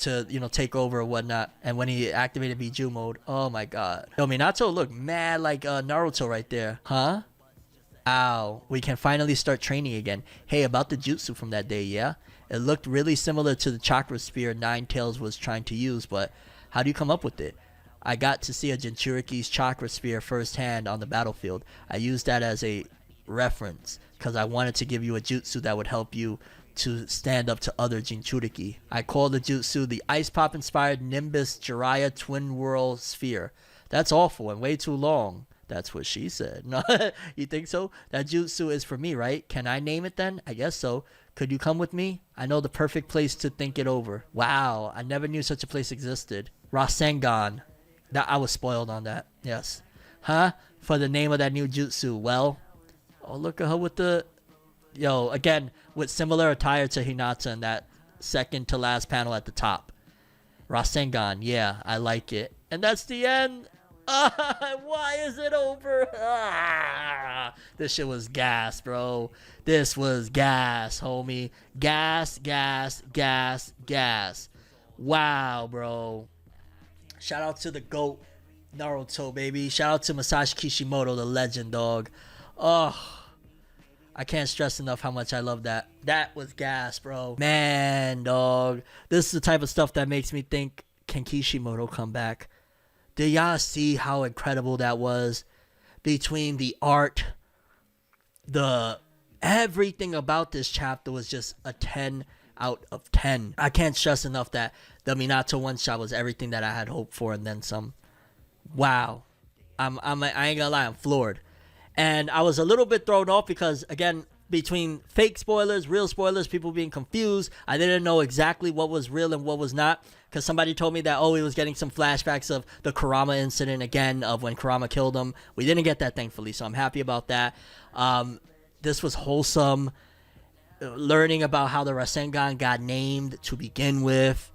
to, you know, take over or whatnot. And when he activated Biju mode. Oh my god. Yo, Minato look mad like Naruto right there. Huh? Ow. We can finally start training again. Hey, about the jutsu from that day, yeah? It looked really similar to the chakra sphere Nine Tails was trying to use, but how do you come up with it? I got to see a Jinchuriki's chakra sphere firsthand on the battlefield. I used that as a reference because I wanted to give you a jutsu that would help you to stand up to other Jinchuriki. I call the jutsu the Ice Pop inspired Nimbus Jiraiya Twin Whirl Sphere. That's awful and way too long. That's what she said. No, you think so? That jutsu is for me, right? Can I name it then? I guess so. Could you come with me? I know the perfect place to think it over. Wow, I never knew such a place existed. Rasengan. I was spoiled on that. Yes. Huh? For the name of that new jutsu. Well, oh, look at her with the... Yo, again, with similar attire to Hinata in that second to last panel at the top. Rasengan. Yeah, I like it. And that's the end. Why is it over? This shit was gas, bro. This was gas, homie. Gas, gas, gas, gas. Wow, bro. Shout out to the GOAT, Naruto, baby. Shout out to Masashi Kishimoto, the legend, dog. Oh, I can't stress enough how much I love that. That was gas, bro. Man, dog. This is the type of stuff that makes me think, can Kishimoto come back? Do y'all see how incredible that was? Between the art, everything about this chapter was just a 10 out of 10. I can't stress enough that the Minato one shot was everything that I had hoped for and then some. Wow. I ain't gonna lie, I'm floored. And I was a little bit thrown off because, again, between fake spoilers, real spoilers, people being confused, I didn't know exactly what was real and what was not. Because somebody told me that, oh, he was getting some flashbacks of the Kurama incident again, of when Kurama killed him. We didn't get that, thankfully, so I'm happy about that. This was wholesome. Learning about how the Rasengan got named to begin with.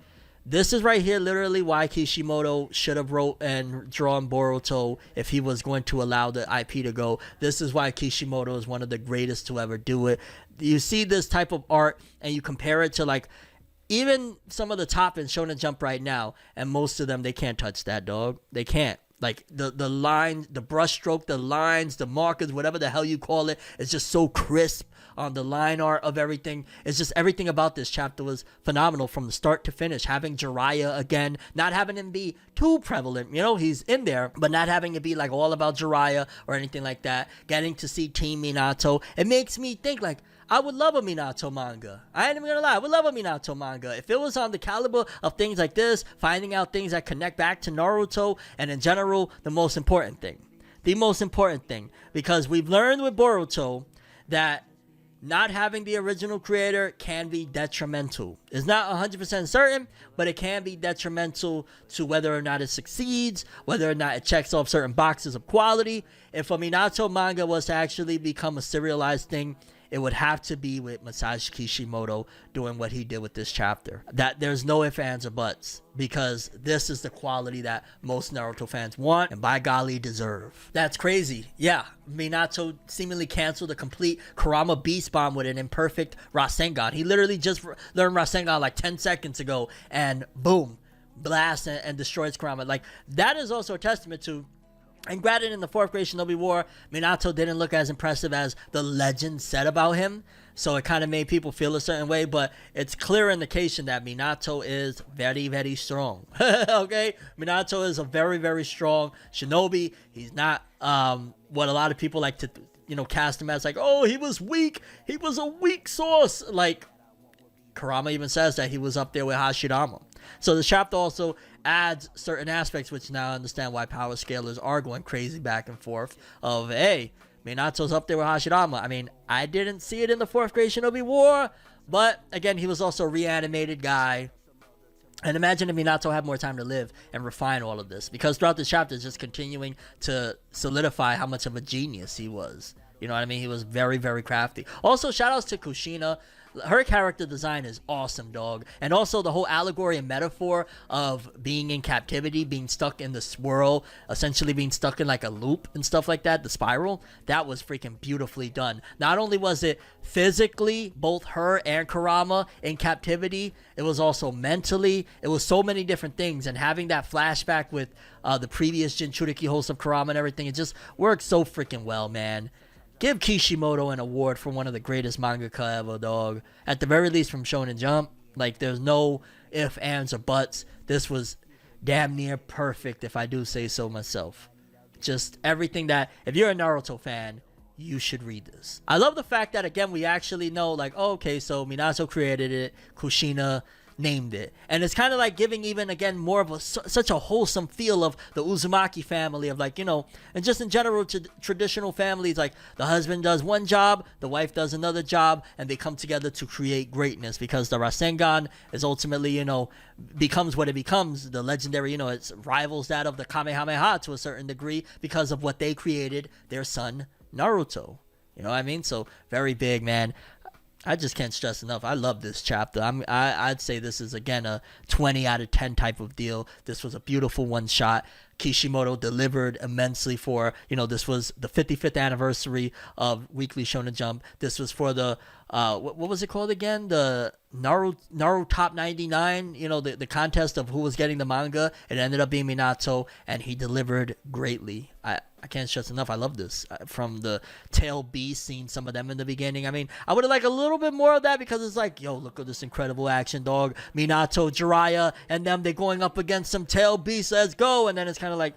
This is right here literally why Kishimoto should have wrote and drawn Boruto if he was going to allow the IP to go. This is why Kishimoto is one of the greatest to ever do it. You see this type of art and you compare it to like even some of the top in Shonen Jump right now, and most of them, they can't touch that, dog. They can't. Like, the line, the brush stroke, the lines, the markers, whatever the hell you call it, it's just so crisp on the line art of everything. It's just everything about this chapter was phenomenal from the start to finish. Having Jiraiya again, not having him be too prevalent. You know, he's in there, but not having it be, like, all about Jiraiya or anything like that. Getting to see Team Minato. It makes me think, like, I would love a Minato manga. I ain't even gonna lie. I would love a Minato manga. If it was on the caliber of things like this, finding out things that connect back to Naruto, and in general, the most important thing. The most important thing. Because we've learned with Boruto that not having the original creator can be detrimental. It's not 100% certain, but it can be detrimental to whether or not it succeeds, whether or not it checks off certain boxes of quality. If a Minato manga was to actually become a serialized thing, it would have to be with Masashi Kishimoto doing what he did with this chapter. That there's no ifs, ands, or buts, because this is the quality that most Naruto fans want and by golly deserve. That's crazy. Yeah, Minato seemingly canceled a complete Kurama Beast Bomb with an imperfect Rasengan. He literally just learned Rasengan like 10 seconds ago and boom, blast and destroys Kurama. Like, that is also a testament to. And granted, in the 4th grade Shinobi War, Minato didn't look as impressive as the legend said about him. So it kind of made people feel a certain way. But it's clear indication that Minato is very, very strong. Okay? Minato is a very, very strong Shinobi. He's not what a lot of people like to, cast him as like, oh, he was weak. He was a weak sauce. Like, Kurama even says that he was up there with Hashirama. So the chapter also adds certain aspects, which now I understand why power scalers are going crazy back and forth of, hey, Minato's up there with Hashirama. I mean, I didn't see it in the 4th grade Shinobi War, but again, he was also a reanimated guy. And imagine if Minato had more time to live and refine all of this, because throughout the chapter, it's just continuing to solidify how much of a genius he was. You know what I mean? He was very, very crafty. Also, shout outs to Kushina. Her character design is awesome, dog. And also the whole allegory and metaphor of being in captivity, being stuck in the swirl, essentially being stuck in like a loop and stuff like that, the spiral, that was freaking beautifully done. Not only was it physically, both her and Kurama in captivity, it was also mentally, it was so many different things. And having that flashback with the previous Jinchuriki host of Kurama and everything, it just worked so freaking well, man. Give Kishimoto an award for one of the greatest mangaka ever, dog. At the very least from Shonen Jump. Like, there's no ifs, ands, or buts. This was damn near perfect, if I do say so myself. Just everything that, if you're a Naruto fan, you should read this. I love the fact that, again, we actually know, like, oh, okay, so Minato created it, Kushina named it, and it's kind of like giving even, again, more of such a wholesome feel of the Uzumaki family, of, like, you know, and just in general traditional families, like the husband does one job, the wife does another job, and they come together to create greatness, because the Rasengan is ultimately, you know, becomes what it becomes, the legendary, you know, it rivals that of the Kamehameha to a certain degree because of what they created, their son Naruto. You know what I mean? So very big, man. I just can't stress enough. I love this chapter. I'd say this is, again, a 20 out of 10 type of deal. This was a beautiful one shot. Kishimoto delivered immensely for, you know, this was the 55th anniversary of Weekly Shonen Jump. This was for the, what was it called again? The Naruto Top 99, you know, the contest of who was getting the manga. It ended up being Minato, and he delivered greatly. I can't stress enough. I love this. From the tail beast, seeing some of them in the beginning. I mean, I would have liked a little bit more of that, because it's like, yo, look at this incredible action, dog. Minato, Jiraiya, and them, they going up against some tail beasts. Let's go. And then it's kind of like,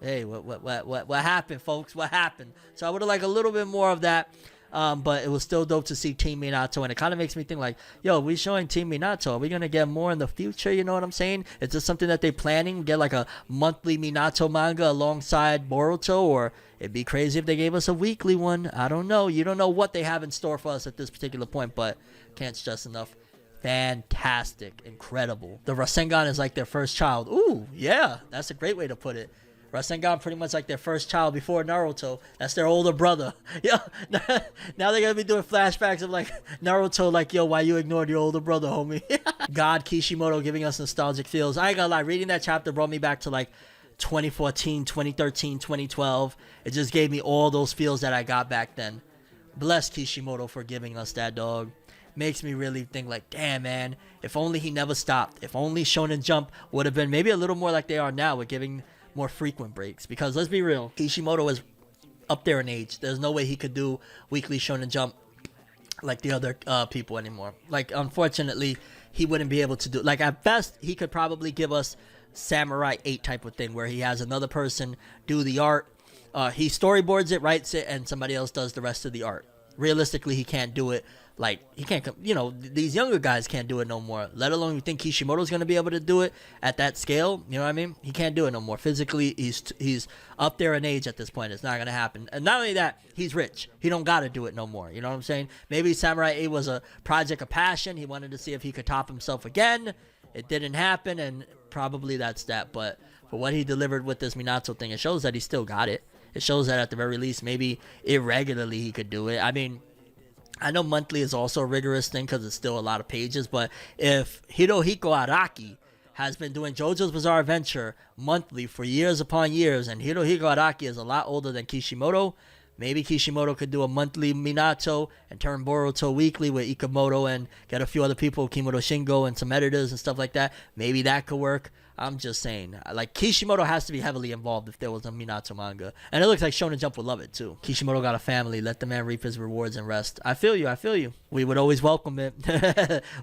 hey, what happened, folks? What happened? So I would have liked a little bit more of that. But it was still dope to see Team Minato, and it kind of makes me think, like, yo, we showing Team Minato. Are we gonna get more in the future? You know what I'm saying? Is this something that they're planning? Get like a monthly Minato manga alongside Boruto, or it'd be crazy if they gave us a weekly one. I don't know. You don't know what they have in store for us at this particular point, but can't stress enough. Fantastic, incredible. The Rasengan is like their first child. Ooh, yeah, that's a great way to put it. Rasengan pretty much like their first child before Naruto. That's their older brother. Yeah. Now they're gonna be doing flashbacks of, like, Naruto, like, yo, why you ignored your older brother, homie? God, Kishimoto giving us nostalgic feels. I ain't gonna lie, reading that chapter brought me back to, like, 2014, 2013, 2012. It just gave me all those feels that I got back then. Bless Kishimoto for giving us that, dog. Makes me really think, like, damn, man, if only he never stopped. If only Shonen Jump would have been maybe a little more like they are now, with giving more frequent breaks. Because let's be real, Kishimoto is up there in age. There's no way he could do Weekly Shonen Jump like the other people anymore. Like, unfortunately, he wouldn't be able to do, like, at best he could probably give us Samurai 8 type of thing, where he has another person do the art. He storyboards it, writes it, and somebody else does the rest of the art. Realistically, he can't do it. Like, he can't, you know, these younger guys can't do it no more. Let alone you think Kishimoto's going to be able to do it at that scale. You know what I mean? He can't do it no more. Physically, he's up there in age at this point. It's not going to happen. And not only that, he's rich. He don't got to do it no more. You know what I'm saying? Maybe Samurai 8 was a project of passion. He wanted to see if he could top himself again. It didn't happen, and probably that's that. But for what he delivered with this Minato thing, it shows that he still got it. It shows that at the very least, maybe irregularly he could do it. I mean, I know monthly is also a rigorous thing because it's still a lot of pages, but if Hirohiko Araki has been doing JoJo's Bizarre Adventure monthly for years upon years, and Hirohiko Araki is a lot older than Kishimoto, maybe Kishimoto could do a monthly Minato and turn Boruto weekly with Ikamoto and get a few other people, Kimoto Shingo and some editors and stuff like that. Maybe that could work. I'm just saying, like, Kishimoto has to be heavily involved if there was a Minato manga. And it looks like Shonen Jump would love it, too. Kishimoto got a family. Let the man reap his rewards and rest. I feel you. We would always welcome it.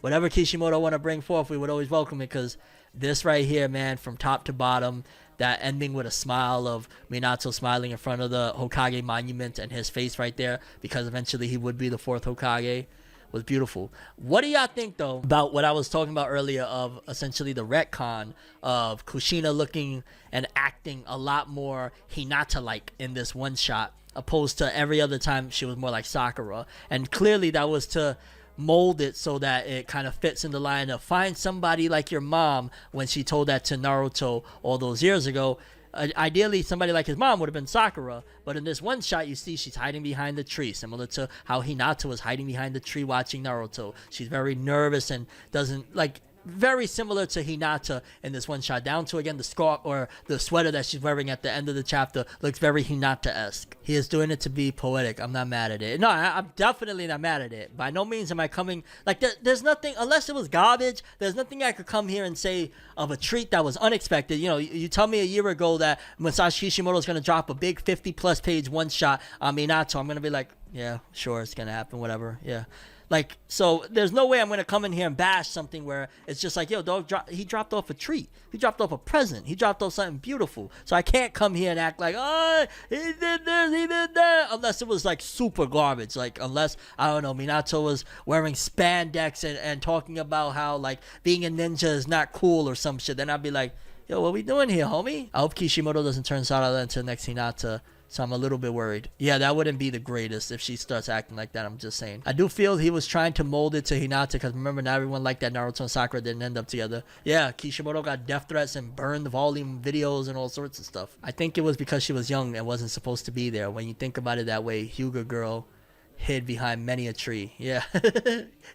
Whatever Kishimoto want to bring forth, we would always welcome it, because this right here, man, from top to bottom, that ending with a smile of Minato smiling in front of the Hokage monument and his face right there, because eventually he would be the 4th Hokage, was beautiful. What do y'all think, though, about what I was talking about earlier of essentially the retcon of Kushina looking and acting a lot more Hinata-like in this one shot, opposed to every other time she was more like Sakura? And clearly that was to mold it so that it kind of fits in the line of find somebody like your mom, when she told that to Naruto all those years ago. Ideally, somebody like his mom would have been Sakura, but in this one shot, you see she's hiding behind the tree, similar to how Hinata was hiding behind the tree watching Naruto. She's very nervous and doesn't, like, very similar to Hinata in this one shot, down to, again, the scarf or the sweater that she's wearing at the end of the chapter looks very Hinata-esque. He is doing it to be poetic. I'm not mad at it. No, I'm definitely not mad at it. By no means am I coming, like, there's nothing, unless it was garbage, there's nothing I could come here and say of a treat that was unexpected. You know, you tell me a year ago that Masashi Kishimoto is going to drop a big 50 plus page one shot on Minato, I'm going to be like, yeah, sure, it's going to happen, whatever, yeah. Like, so there's no way I'm gonna come in here and bash something where it's just like, yo, dog, he dropped off a treat, he dropped off a present, he dropped off something beautiful. So I can't come here and act like, oh, he did this, he did that, unless it was like super garbage. Like, unless, I don't know, Minato was wearing spandex and talking about how like being a ninja is not cool or some shit, then I'd be like, yo, what we doing here, homie? I hope Kishimoto doesn't turn Sarada into the next Hinata. So I'm a little bit worried. Yeah, that wouldn't be the greatest if she starts acting like that. I'm just saying. I do feel he was trying to mold it to Hinata, because remember, not everyone liked that Naruto and Sakura didn't end up together. Yeah, Kishimoto got death threats and burned the volume videos and all sorts of stuff. I think it was because she was young and wasn't supposed to be there. When you think about it that way, Hyuga girl hid behind many a tree. Yeah,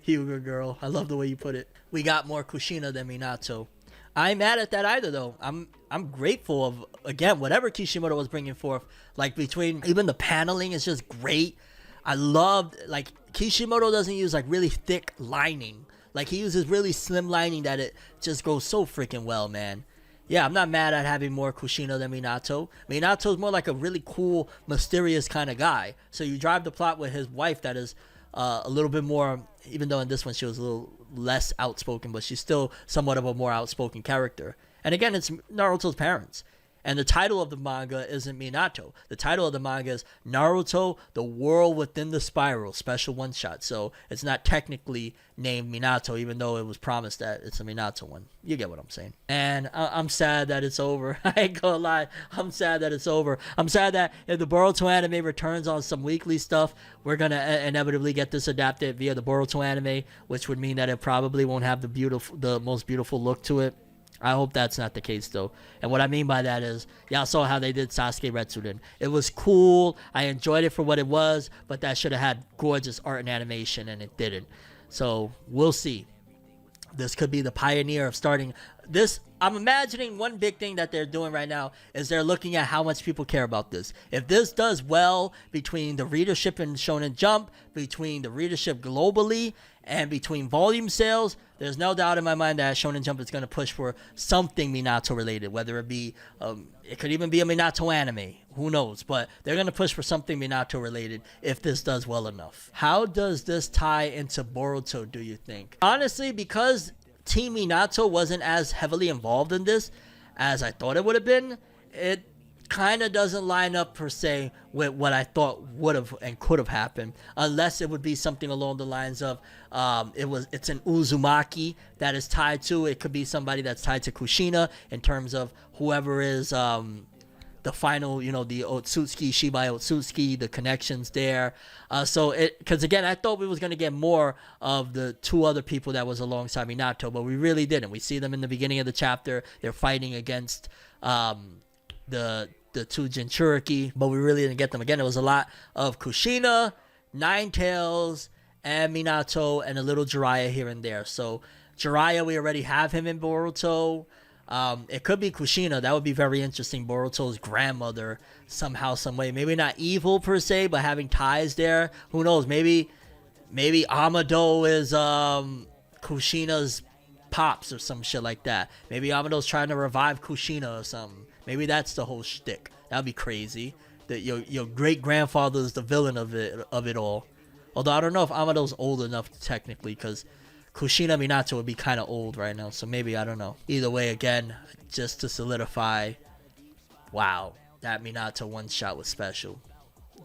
Hyuga girl. I love the way you put it. We got more Kushina than Minato. I ain't mad at that either, though. I'm grateful of, again, whatever Kishimoto was bringing forth. Like, between even the paneling is just great. I loved, like, Kishimoto doesn't use like really thick lining. Like, he uses really slim lining that it just goes so freaking well, man. Yeah, I'm not mad at having more Kushina than Minato. Minato's more like a really cool, mysterious kind of guy. So you drive the plot with his wife that is a little bit more, even though in this one she was a little less outspoken, but she's still somewhat of a more outspoken character. And again, it's Naruto's parents. And the title of the manga isn't Minato. The title of the manga is Naruto, The World Within the Spiral, special one-shot. So it's not technically named Minato, even though it was promised that it's a Minato one. You get what I'm saying. And I'm sad that it's over. I ain't gonna lie. I'm sad that it's over. I'm sad that if the Boruto anime returns on some weekly stuff, we're gonna inevitably get this adapted via the Boruto anime, which would mean that it probably won't have the most beautiful look to it. I hope that's not the case, though. And what I mean by that is, y'all saw how they did Sasuke Retsuden. It was cool. I enjoyed it for what it was, but that should have had gorgeous art and animation, and it didn't. So we'll see. This could be the pioneer of starting this. I'm imagining one big thing that they're doing right now is they're looking at how much people care about this. If this does well between the readership in Shonen Jump, between the readership globally, and between volume sales, there's no doubt in my mind that Shonen Jump is going to push for something Minato related, whether it be, it could even be a Minato anime. Who knows? But they're going to push for something Minato related if this does well enough. How does this tie into Boruto, do you think? Honestly, because Team Minato wasn't as heavily involved in this as I thought it would have been, it kind of doesn't line up per se with what I thought would have and could have happened, unless it would be something along the lines of it's an Uzumaki that is tied to it. Could be somebody that's tied to Kushina in terms of whoever is the final, the Otsutsuki, Shibai Otsutsuki, the connections there. Because again, I thought we was going to get more of the two other people that was alongside Minato, but we really didn't. We see them in the beginning of the chapter. They're fighting against the two Jinchuriki, but we really didn't get them. Again, it was a lot of Kushina, Nine Tails, and Minato, and a little Jiraiya here and there. So Jiraiya, we already have him in Boruto. It could be Kushina. That would be very interesting. Boruto's grandmother, somehow, some way. Maybe not evil per se, but having ties there. Who knows? Maybe Amado is Kushina's pops or some shit like that. Maybe Amado's trying to revive Kushina or something. Maybe that's the whole shtick. That'd be crazy. That your great grandfather is the villain of it all. Although I don't know if Amado's old enough technically, because Kushina Minato would be kind of old right now. So maybe, I don't know. Either way, again, just to solidify, wow, that Minato one shot was special.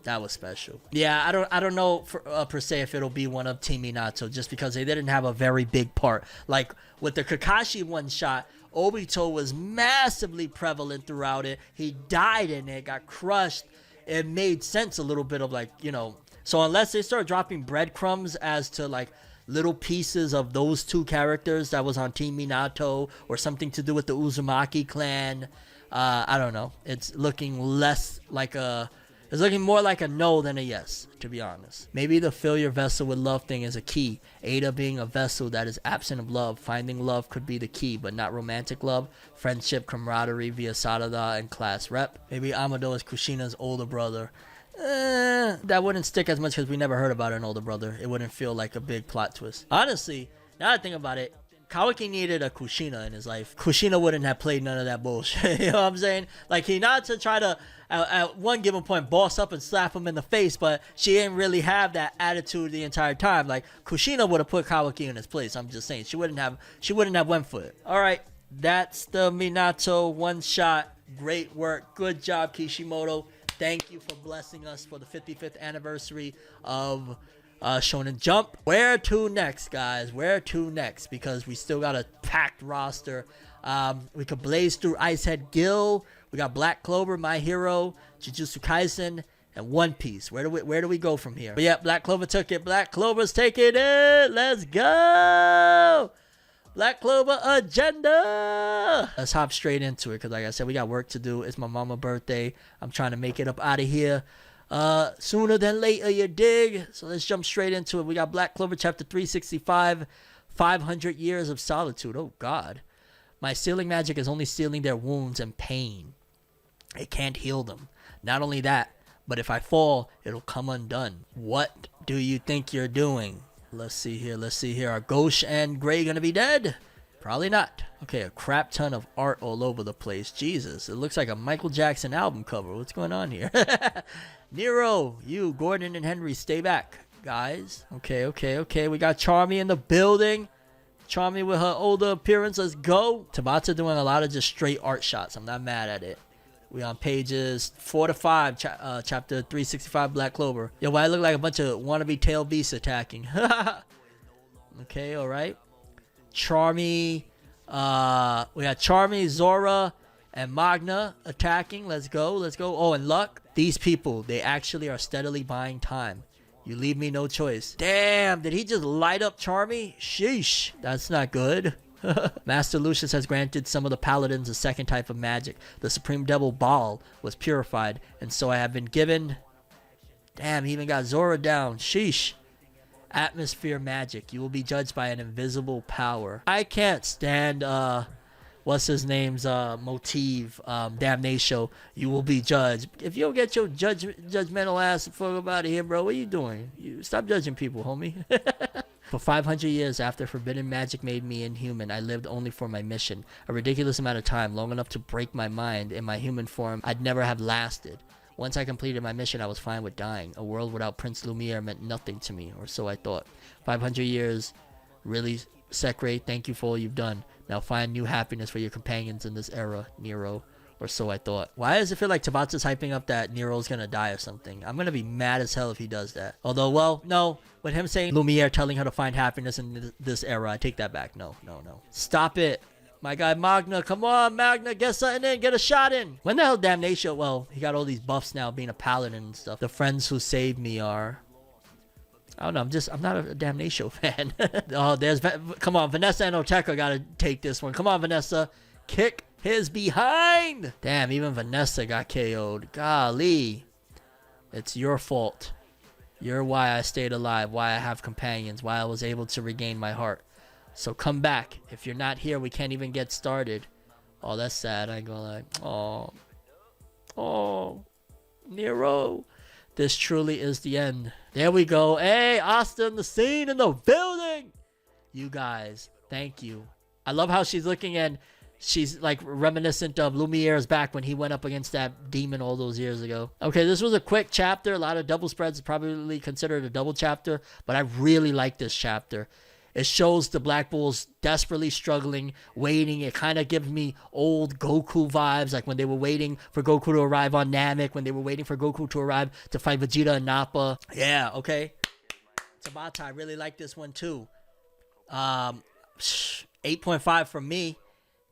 That was special. Yeah, I don't know per se if it'll be one of Team Minato, just because they didn't have a very big part. Like with the Kakashi one shot, Obito was massively prevalent throughout it. He died in it, got crushed. It made sense a little bit of like, so unless they start dropping breadcrumbs as to like little pieces of those two characters that was on Team Minato, or something to do with the Uzumaki clan, I don't know. It's looking it's looking more like a no than a yes, to be honest. Maybe the fill your vessel with love thing is a key. Ada being a vessel that is absent of love. Finding love could be the key, but not romantic love. Friendship, camaraderie via Sarada and class rep. Maybe Amado is Kushina's older brother. That wouldn't stick as much because we never heard about an older brother. It wouldn't feel like a big plot twist. Honestly, now that I think about it, Kawaki needed a Kushina in his life. Kushina wouldn't have played none of that bullshit. You know what I'm saying? Like, Hinata tried to, at one given point, boss up and slap him in the face, but she didn't really have that attitude the entire time. Like, Kushina would have put Kawaki in his place. I'm just saying. She wouldn't have went for it. All right. That's the Minato one-shot. Great work. Good job, Kishimoto. Thank you for blessing us for the 55th anniversary of Shonen Jump. Where to next, guys? Where to next? Because we still got a packed roster. We could blaze through Icehead Gill. We got Black Clover, My Hero, Jujutsu Kaisen, and One Piece. Where do we go from here? But yeah, Black Clover took it. Black Clover's taking it. Let's go. Black Clover agenda. Let's hop straight into it because, like I said, we got work to do. It's my mama's birthday. I'm trying to make it up out of here sooner than later, you dig? So let's jump straight into it. We got Black Clover chapter 365, 500 Years of Solitude. Oh, God. My sealing magic is only sealing their wounds and pain. It can't heal them. Not only that, but if I fall, it'll come undone. What do you think you're doing? Let's see here. Are Ghosh and Gray gonna be dead? Probably not. Okay, a crap ton of art all over the place. Jesus, it looks like a Michael Jackson album cover. What's going on here? Nero, you, Gordon, and Henry, stay back, guys. Okay. We got Charmy in the building. Charmy with her older appearance. Let's go. Tabata doing a lot of just straight art shots. I'm not mad at it. We on pages 4 to 5, chapter 365, Black Clover. Yo, why I look like a bunch of wannabe tail beasts attacking? Okay, all right. Charmy, we got Charmy, Zora, and Magna attacking. Let's go. Oh, and Luck. These people, they actually are steadily buying time. You leave me no choice. Damn, did he just light up Charmy? Sheesh, that's not good. Master Lucius has granted some of the paladins a second type of magic. The Supreme Devil Baal was purified, and so I have been given... Damn, he even got Zora down. Sheesh. Atmosphere magic. You will be judged by an invisible power. I can't stand, what's his name's, motif, Damnatio. You will be judged. If you don't get your judgmental ass the fuck out of here, bro, what are you doing? You stop judging people, homie. For 500 years after forbidden magic made me inhuman, I lived only for my mission. A ridiculous amount of time, long enough to break my mind. In my human form, I'd never have lasted. Once I completed my mission, I was fine with dying. A world without Prince Lumiere meant nothing to me, or so I thought. 500 years, really, Sekre, thank you for all you've done. Now find new happiness for your companions in this era, Nero. Or so I thought. Why does it feel like Tabata's hyping up that Nero's gonna die or something? I'm gonna be mad as hell if he does that. Although, well, no. With him saying Lumiere telling her to find happiness in this era, I take that back. No. Stop it. My guy Magna, come on, Magna, get something in, get a shot in. When the hell Damnatio? Well, he got all these buffs now, being a paladin and stuff. The friends who saved me are... I don't know, I'm not a Damnatio fan. Oh, come on, Vanessa and Oteka gotta take this one. Come on, Vanessa. Kick his behind. Damn, even Vanessa got KO'd. Golly. It's your fault. You're why I stayed alive, why I have companions, why I was able to regain my heart. So come back. If you're not here, we can't even get started. Oh, that's sad. I ain't gonna lie. Oh, Nero. This truly is the end. There we go. Hey, Asta the scene in the building. You guys, thank you. I love how she's looking and she's like reminiscent of Lumiere's back when he went up against that demon all those years ago. Okay, this was a quick chapter. A lot of double spreads, probably considered a double chapter, but I really like this chapter. It shows the Black Bulls desperately struggling, waiting. It kind of gives me old Goku vibes, like when they were waiting for Goku to arrive on Namek, when they were waiting for Goku to arrive to fight Vegeta and Nappa. Yeah, okay. Tabata, I really like this one too. 8.5 from me.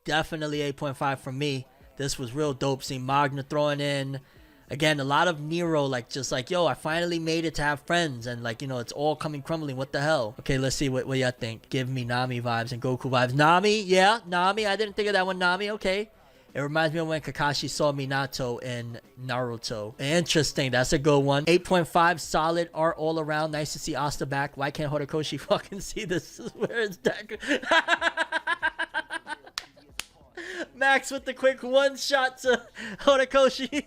Definitely 8.5 from me. This was real dope. Seeing Magna throwing in. Again, a lot of Nero, like, just like, yo, I finally made it to have friends. And, like, you know, it's all coming crumbling. What the hell? Okay, let's see what y'all think. Give me Nami vibes and Goku vibes. Nami, yeah, Nami. I didn't think of that one, Nami. Okay. It reminds me of when Kakashi saw Minato in Naruto. Interesting. That's a good one. 8.5 solid art all around. Nice to see Asta back. Why can't Horikoshi fucking see this? Where is Deku? Max with the quick one shot to Horikoshi.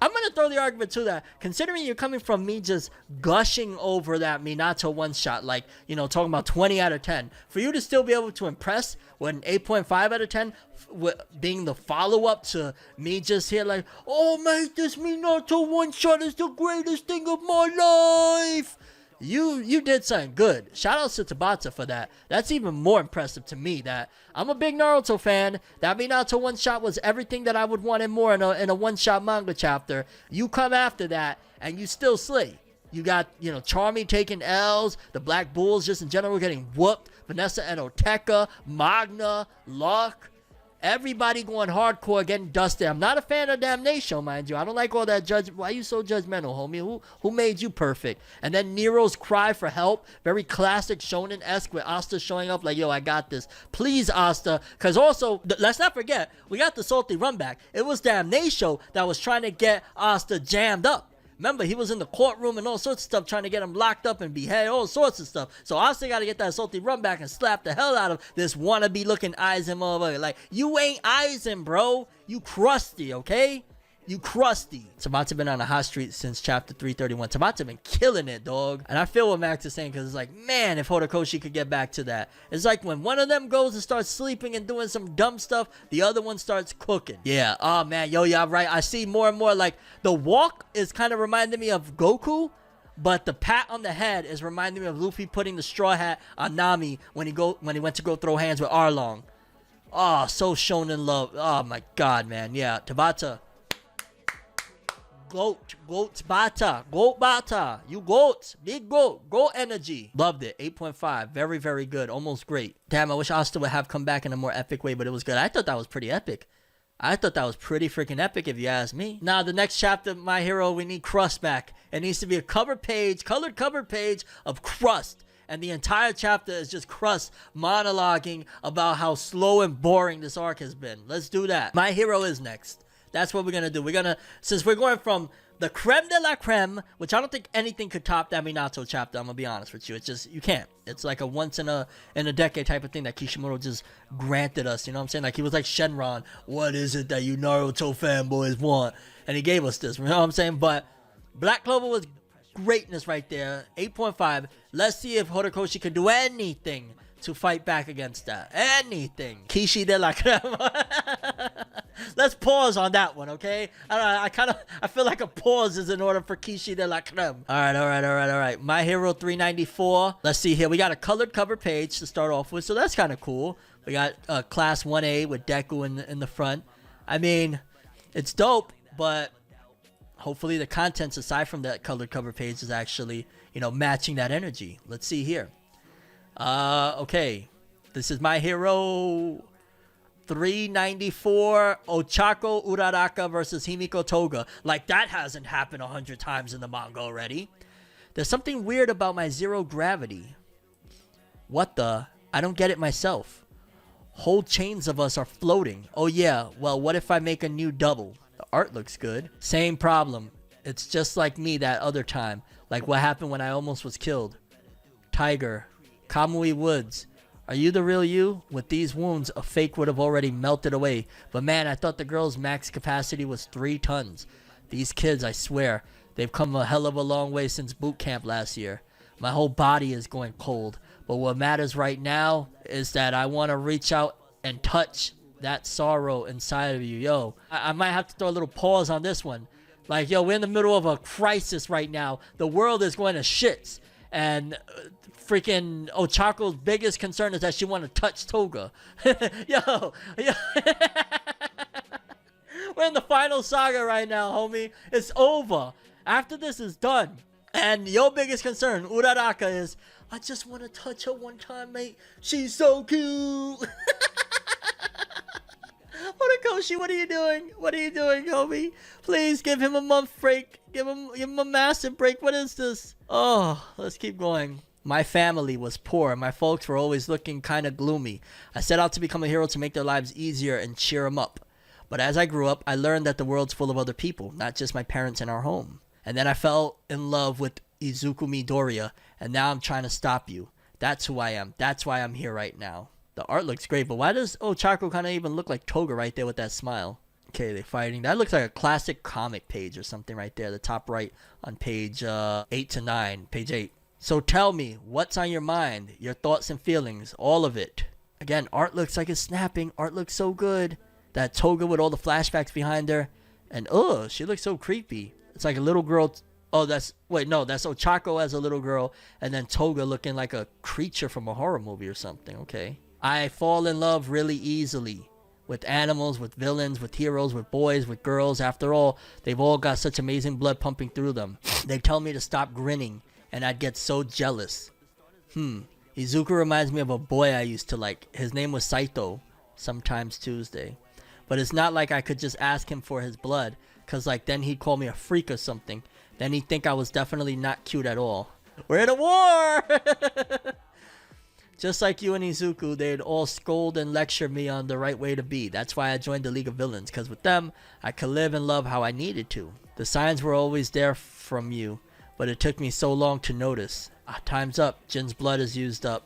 I'm gonna throw the argument too that considering you're coming from me just gushing over that Minato one shot, like, you know, talking about 20 out of 10, for you to still be able to impress with an 8.5 out of 10 being the follow-up to me just here like, oh mate, this Minato one shot is the greatest thing of my life. You did something good. Shout out to Tabata for that. That's even more impressive to me. That I'm a big Naruto fan. That Minato one shot was everything that I would want and more in a one shot manga chapter. You come after that and you still slay. You got, you know, Charmy taking L's, the Black Bulls just in general getting whooped, Vanessa and Oteka, Magna, Luck. Everybody going hardcore, getting dusted. I'm not a fan of Damnation, mind you. I don't like all that judge. Why are you so judgmental, homie? Who made you perfect? And then Nero's cry for help. Very classic Shonen-esque with Asta showing up like, yo, I got this. Please, Asta. Because also, let's not forget, we got the salty run back. It was Damnation that was trying to get Asta jammed up. Remember, he was in the courtroom and all sorts of stuff trying to get him locked up and behead, all sorts of stuff. So Asta got to get that salty run back and slap the hell out of this wannabe looking Aizen motherfucker. Like, you ain't Aizen, bro. You crusty, okay? You crusty. Tabata been on a hot streak since chapter 331. Tabata been killing it, dog. And I feel what Max is saying because it's like, man, if Horikoshi could get back to that. It's like when one of them goes and starts sleeping and doing some dumb stuff, the other one starts cooking. Yeah, oh man, yo, y'all right. I see more and more like the walk is kind of reminding me of Goku, but the pat on the head is reminding me of Luffy putting the straw hat on Nami when he went to go throw hands with Arlong. Oh, so shonen love. Oh my god, man. Yeah, Tabata. Goat bata, you goat, big goat energy. Loved it. 8.5, very, very good, almost great. Damn, I wish Asta would have come back in a more epic way, but it was good. I thought that was pretty epic. I thought that was pretty freaking epic if you ask me. Now, the next chapter, My Hero, we need Crust back. It needs to be a colored cover page of Crust. And the entire chapter is just Crust monologuing about how slow and boring this arc has been. Let's do that. My Hero is next. That's what we're going to do. Since we're going from the creme de la creme, which I don't think anything could top that Minato chapter, I'm going to be honest with you. It's just, you can't. It's like a once in a decade type of thing that Kishimoto just granted us. You know what I'm saying? Like he was like Shenron. What is it that you Naruto fanboys want? And he gave us this. You know what I'm saying? But Black Clover was greatness right there. 8.5. Let's see if Horikoshi can do anything to fight back against that. Anything. Kishi de la creme. Let's pause on that one, okay? I feel like a pause is in order for Kishi de la creme. All right. My Hero 394. Let's see here. We got a colored cover page to start off with, so that's kind of cool. We got Class 1A with Deku in the front. I mean, it's dope, but hopefully the contents aside from that colored cover page is actually, you know, matching that energy. Let's see here. Okay. This is My Hero 394, Ochako Uraraka versus Himiko Toga. Like, that hasn't happened 100 times in the manga already. There's something weird about my zero gravity. What the? I don't get it myself. Whole chains of us are floating. Oh yeah, well, what if I make a new double? The art looks good. Same problem. It's just like me that other time. Like what happened when I almost was killed. Tiger. Kamui Woods. Are you the real you? With these wounds, a fake would have already melted away. But man, I thought the girl's max capacity was 3 tons. These kids, I swear, they've come a hell of a long way since boot camp last year. My whole body is going cold. But what matters right now is that I want to reach out and touch that sorrow inside of you. Yo, I might have to throw a little pause on this one. Like, yo, we're in the middle of a crisis right now. The world is going to shits. And freaking Ochako's biggest concern is that she want to touch Toga. Yo. We're in the final saga right now, homie. It's over. After this is done. And your biggest concern, Uraraka, is, I just want to touch her one time, mate. She's so cute. Horikoshi, what are you doing? What are you doing, homie? Please give him a month break. Give him a massive break. What is this? Oh, let's keep going. My family was poor. My folks were always looking kind of gloomy. I set out to become a hero to make their lives easier and cheer them up. But as I grew up, I learned that the world's full of other people, not just my parents in our home. And then I fell in love with Izuku Midoriya, and now I'm trying to stop you. That's who I am. That's why I'm here right now. The art looks great, but why does Ochako kind of even look like Toga right there with that smile? Okay, they fighting. That looks like a classic comic page or something right there. The top right on page 8 to 9. Page 8. So tell me, what's on your mind? Your thoughts and feelings. All of it. Again, art looks like it's snapping. Art looks so good. That toga with all the flashbacks behind her. And, she looks so creepy. It's like a little girl. Oh, that's Ochako as a little girl. And then Toga looking like a creature from a horror movie or something. Okay. I fall in love really easily. With animals, with villains, with heroes, with boys, with girls. After all, they've all got such amazing blood pumping through them. They tell me to stop grinning, and I'd get so jealous. Izuku reminds me of a boy I used to like. His name was Saito, sometimes Tuesday. But it's not like I could just ask him for his blood, because like then he'd call me a freak or something. Then he'd think I was definitely not cute at all. We're in a war! Just like you and Izuku, they'd all scold and lecture me on the right way to be. That's why I joined the League of Villains, because with them, I could live and love how I needed to. The signs were always there from you, but it took me so long to notice. Time's up. Jin's blood is used up.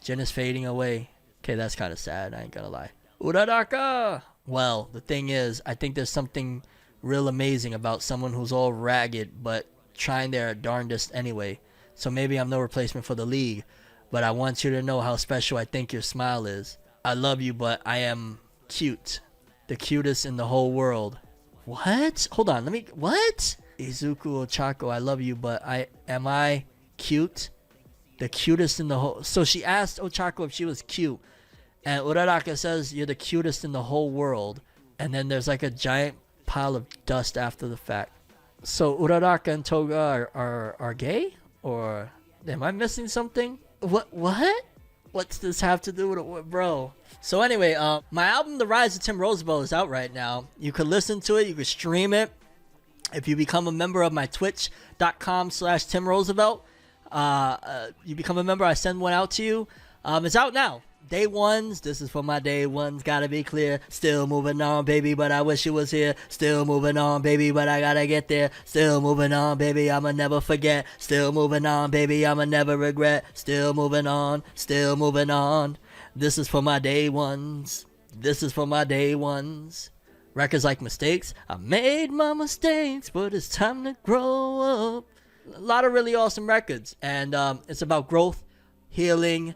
Jin is fading away. Okay, that's kind of sad, I ain't gonna lie. Uraraka! Well, the thing is, I think there's something real amazing about someone who's all ragged, but trying their darndest anyway. So maybe I'm no replacement for the League. But I want you to know how special I think your smile is. I love you, but I am cute. The cutest in the whole world. What? Hold on, what? Izuku Ochako, I love you, but am I cute? The cutest in the whole... So she asked Ochako if she was cute. And Uraraka says, you're the cutest in the whole world. And then there's like a giant pile of dust after the fact. So Uraraka and Toga are gay? Or am I missing something? What? What's this have to do with it, bro? So anyway, my album, The Rise of Tim Roosevelt, is out right now. You can listen to it. You can stream it. If you become a member of my twitch.com/Tim Roosevelt, you become a member. I send one out to you. It's out now. Day ones, this is for my day ones, gotta be clear. Still moving on, baby, but I wish you was here. Still moving on, baby, but I gotta get there. Still moving on, baby, I'ma never forget. Still moving on, baby, I'ma never regret. Still moving on, still moving on. This is for my day ones. This is for my day ones. Records like Mistakes. I made my mistakes, but it's time to grow up. A lot of really awesome records. And it's about growth, healing,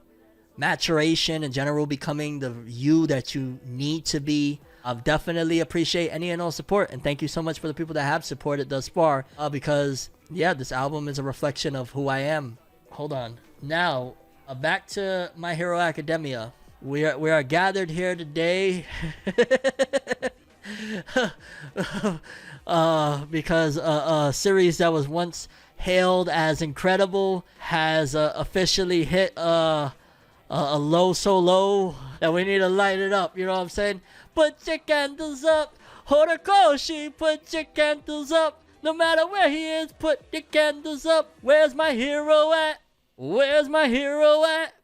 maturation, in general, becoming the you that you need to be. I definitely appreciate any and all support, and thank you so much for the people that have supported thus far, because yeah, this album is a reflection of who I am. Hold on. Now back to My Hero Academia. We are gathered here today because a series that was once hailed as incredible has officially hit a low so low that we need to light it up, you know what I'm saying? Put your candles up, Horikoshi, put your candles up. No matter where he is, put your candles up. Where's my hero at? Where's my hero at?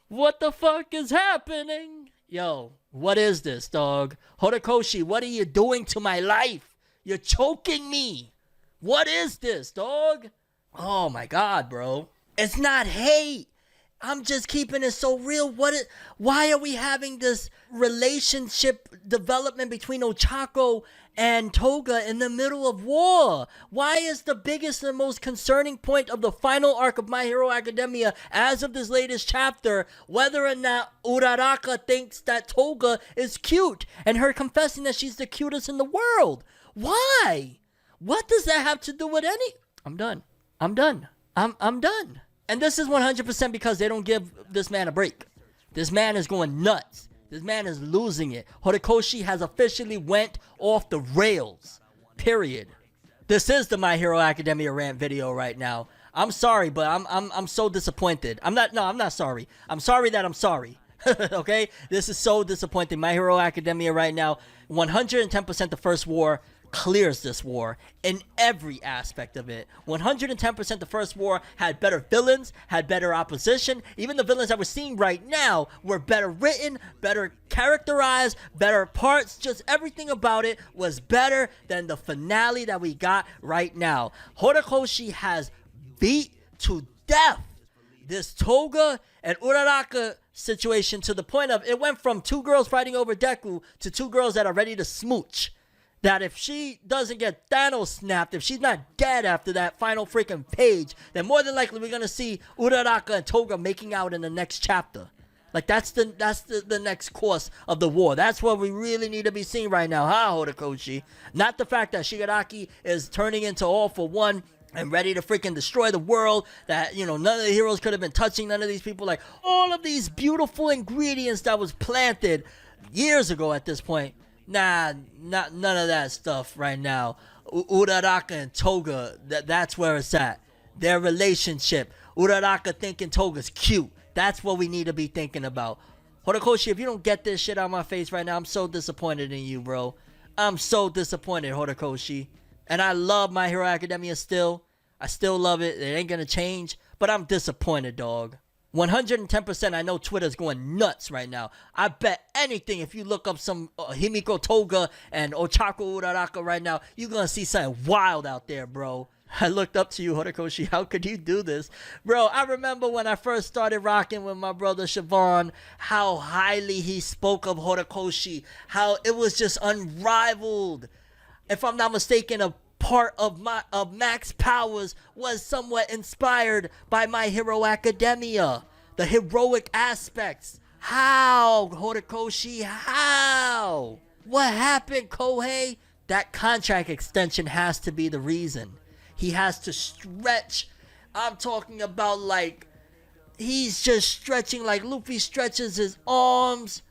What the fuck is happening? Yo, what is this, dog? Horikoshi, what are you doing to my life? You're choking me. What is this, dog? Oh my god, bro. It's not hate. I'm just keeping it so real. Why are we having this relationship development between Ochako and Toga in the middle of war? Why is the biggest and most concerning point of the final arc of My Hero Academia as of this latest chapter whether or not Uraraka thinks that Toga is cute and her confessing that she's the cutest in the world? Why? What does that have to do with any... I'm done. I'm done. And this is 100% because they don't give this man a break. This man is going nuts. This man is losing it. Horikoshi has officially went off the rails. Period. This is the My Hero Academia rant video right now. I'm sorry, but I'm so disappointed. I'm not sorry. I'm sorry that I'm sorry. Okay? This is so disappointing. My Hero Academia right now, 110% the first war clears this war in every aspect of it. 110% the first war had better villains, had better opposition. Even the villains that we're seeing right now were better written, better characterized, better parts. Just everything about it was better than the finale that we got right now. Horikoshi has beat to death this Toga and Uraraka situation to the point of it went from two girls fighting over Deku to two girls that are ready to smooch. that if she doesn't get Thanos snapped, if she's not dead after that final freaking page, then more than likely we're gonna see Uraraka and Toga making out in the next chapter. Like, that's the next course of the war. That's what we really need to be seeing right now, huh, Horikoshi? Not the fact that Shigaraki is turning into All for One and ready to freaking destroy the world, that, you know, none of the heroes could have been touching none of these people. Like, all of these beautiful ingredients that was planted years ago at this point. Nah, none of that stuff right now. Uraraka and Toga, that's where it's at. Their relationship. Uraraka thinking Toga's cute. That's what we need to be thinking about. Horikoshi, if you don't get this shit out of my face right now, I'm so disappointed in you, bro. I'm so disappointed, Horikoshi. And I love My Hero Academia still. I still love it. It ain't gonna change. But I'm disappointed, dog. 110%. I know Twitter's going nuts right now. I bet anything if you look up some Himiko Toga and Ochako Uraraka right now, you're gonna see something wild out there, bro. I looked up to you, Horikoshi. How could you do this? Bro, I remember when I first started rocking with my brother Siobhan, how highly he spoke of Horikoshi, how it was just unrivaled. If I'm not mistaken, a part of Max Powers was somewhat inspired by My Hero Academia. The heroic aspects. How, Horikoshi? How? What happened, Kohei? That contract extension has to be the reason. He has to stretch. I'm talking about, like, he's just stretching like Luffy stretches his arms.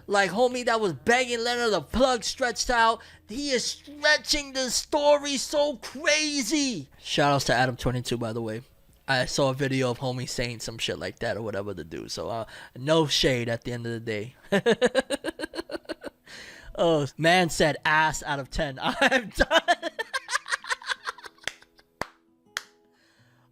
Like homie that was begging Leonard the plug stretched out. He is stretching the story so crazy. Shoutouts to Adam22, by the way. I saw a video of homie saying some shit like that or whatever to do. So no shade at the end of the day. Oh, man said ass out of 10. I'm done.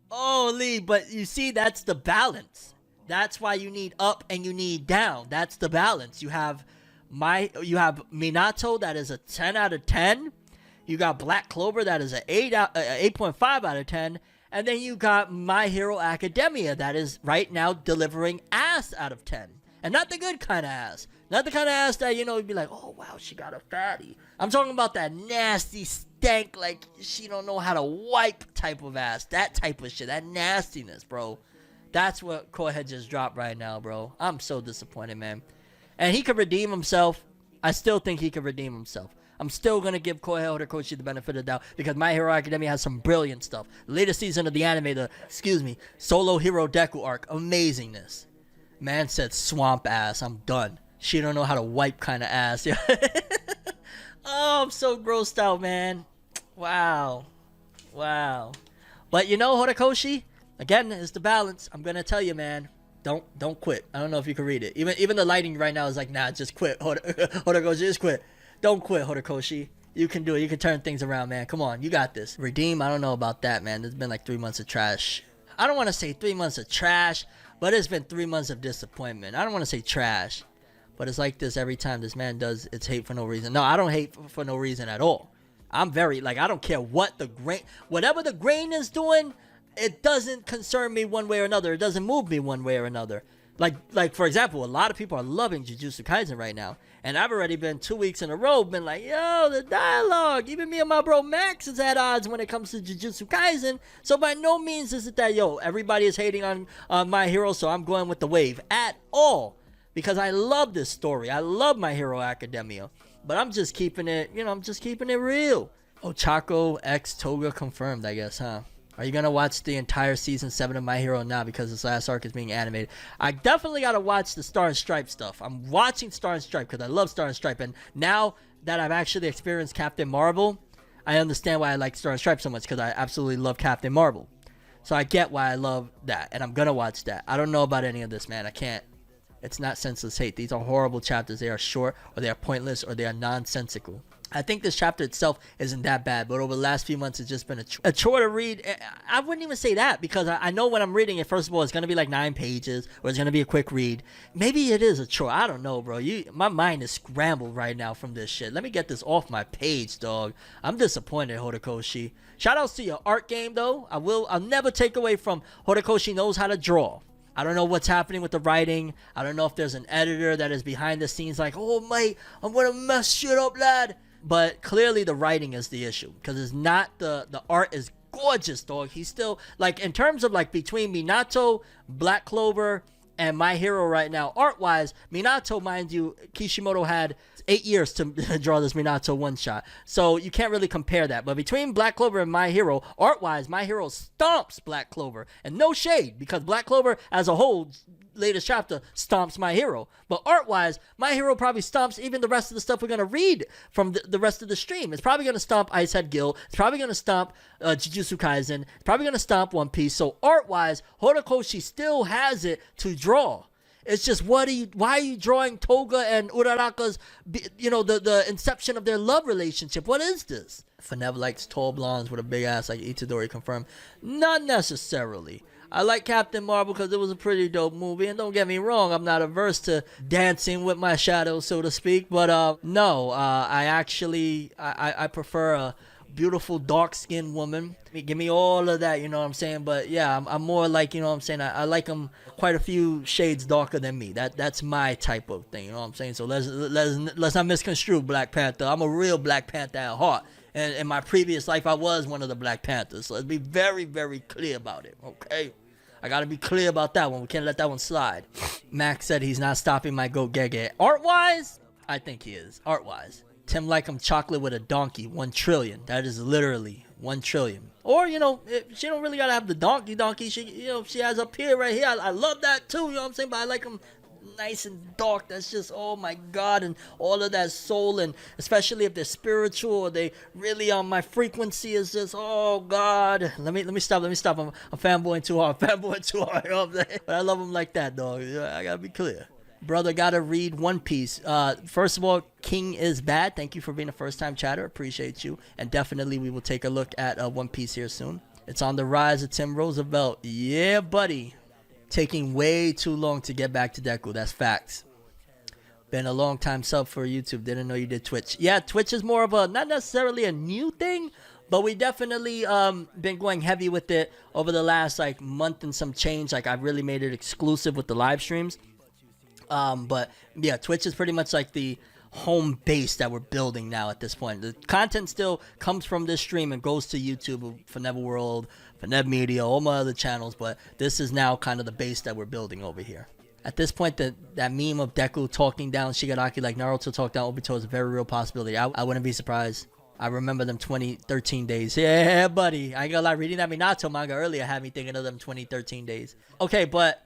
Holy, but you see, that's the balance. That's why you need up and you need down. That's the balance. You have Minato, that is a 10 out of 10. You got Black Clover, that is a 8.5 out of 10. And then you got My Hero Academia, that is right now delivering ass out of 10. And not the good kind of ass. Not the kind of ass that, you know, you'd be like, oh, wow, she got a fatty. I'm talking about that nasty stank, like she don't know how to wipe type of ass. That type of shit. That nastiness, bro. That's what Kohei just dropped right now, bro. I'm so disappointed, man. And he could redeem himself. I still think he could redeem himself. I'm still going to give Kohei Horikoshi the benefit of the doubt because My Hero Academia has some brilliant stuff. The latest season of the anime, Solo Hero Deku arc, amazingness. Man said swamp ass. I'm done. She don't know how to wipe kind of ass. Oh, I'm so grossed out, man. Wow. But you know, Horikoshi, again, it's the balance. I'm gonna tell you, man. Don't quit. I don't know if you can read it. Even the lighting right now is like, nah, just quit. Horikoshi, just quit. Don't quit, Horikoshi. You can do it. You can turn things around, man. Come on, you got this. Redeem, I don't know about that, man. There's been like 3 months of trash. I don't want to say 3 months of trash, but it's been 3 months of disappointment. I don't want to say trash, but it's like this every time this man does. It's hate for no reason. No, I don't hate for no reason at all. I'm very, like, I don't care what whatever the grain is doing, it doesn't concern me one way or another. It doesn't move me one way or another. Like for example, a lot of people are loving Jujutsu Kaisen right now. And I've already been 2 weeks in a row been like, yo, the dialogue. Even me and my bro Max is at odds when it comes to Jujutsu Kaisen. So by no means is it that, yo, everybody is hating on My Hero, so I'm going with the wave. At all. Because I love this story. I love My Hero Academia. But I'm just keeping it, I'm just keeping it real. Ochako X Toga confirmed, I guess, huh? Are you going to watch the entire Season 7 of My Hero now because this last arc is being animated? I definitely got to watch the Star and Stripe stuff. I'm watching Star and Stripe because I love Star and Stripe. And now that I've actually experienced Captain Marvel, I understand why I like Star and Stripe so much because I absolutely love Captain Marvel. So I get why I love that. And I'm going to watch that. I don't know about any of this, man. I can't. It's not senseless hate. These are horrible chapters. They are short, or they are pointless, or they are nonsensical. I think this chapter itself isn't that bad, but over the last few months, it's just been a chore to read. I wouldn't even say that, because I know when I'm reading it, first of all, it's going to be like 9 pages, or it's going to be a quick read. Maybe it is a chore. I don't know, bro. My mind is scrambled right now from this shit. Let me get this off my page, dog. I'm disappointed, Horikoshi. Shoutouts to your art game, though. I'll never take away from Horikoshi knows how to draw. I don't know what's happening with the writing. I don't know if there's an editor that is behind the scenes like, oh, mate, I'm going to mess shit up, lad. but clearly the writing is the issue, because it's not the art is gorgeous, dog. He's still, like, in terms of, like, between Minato, Black Clover, and My Hero right now, art-wise, Minato, mind you, Kishimoto had 8 years to draw this Minato one-shot. So you can't really compare that. But between Black Clover and My Hero, art-wise, My Hero stomps Black Clover. And no shade, because Black Clover as a whole, latest chapter, stomps My Hero. But art-wise, My Hero probably stomps even the rest of the stuff we're going to read from the rest of the stream. It's probably going to stomp Icehead Gill. It's probably going to stomp Jujutsu Kaisen. It's probably going to stomp One Piece. So art-wise, Horikoshi still has it to draw. It's just, why are you drawing Toga and Uraraka's, the inception of their love relationship? What is this? Fornever likes tall blondes with a big ass like Itadori confirmed. Not necessarily. I like Captain Marvel because it was a pretty dope movie, and don't get me wrong, I'm not averse to dancing with my shadow, so to speak, but no, I prefer a beautiful dark-skinned woman. Give me all of that, you know what I'm saying? But yeah, I'm more like, you know what I'm saying, I like them quite a few shades darker than me. That's my type of thing, you know what I'm saying? So let's not misconstrue Black Panther. I'm a real Black Panther at heart. And in my previous life, I was one of the Black Panthers. So let's be very, very clear about it, okay? I gotta be clear about that one. We can't let that one slide. Max said he's not stopping my Go Gege. Art-wise, I think he is. Art-wise. Tim like him chocolate with a donkey. 1 trillion. That is literally 1 trillion. Or, she don't really gotta have the donkey. She has up here, right here. I love that too, you know what I'm saying? But I like him nice and dark. That's just, oh my God, and all of that soul, and especially if they're spiritual or they really on my frequency, is just, oh God. Let me stop. I'm fanboying too hard. You know what I'm saying? But I love him like that, dog. I gotta be clear. Brother, gotta read One Piece. First of all, King is bad. Thank you for being a first-time chatter. Appreciate you. And definitely we will take a look at One Piece here soon. It's on the rise of Tim Roosevelt. Yeah, buddy. Taking way too long to get back to Deku. That's facts. Been a long time sub for YouTube. Didn't know you did Twitch. Yeah, Twitch is more of a, not necessarily a new thing, but we definitely been going heavy with it over the last like month and some change. Like I've really made it exclusive with the live streams. But yeah, Twitch is pretty much like the home base that we're building now at this point. The content still comes from this stream and goes to YouTube, ForneverWorld, Fornev Media, all my other channels, but this is now kind of the base that we're building over here. At this point, that meme of Deku talking down Shigaraki like Naruto talked down Obito is a very real possibility. I wouldn't be surprised. I remember them 2013 days. Yeah, buddy. I ain't gonna lie, reading that Minato manga earlier had me thinking of them 2013 days. Okay, but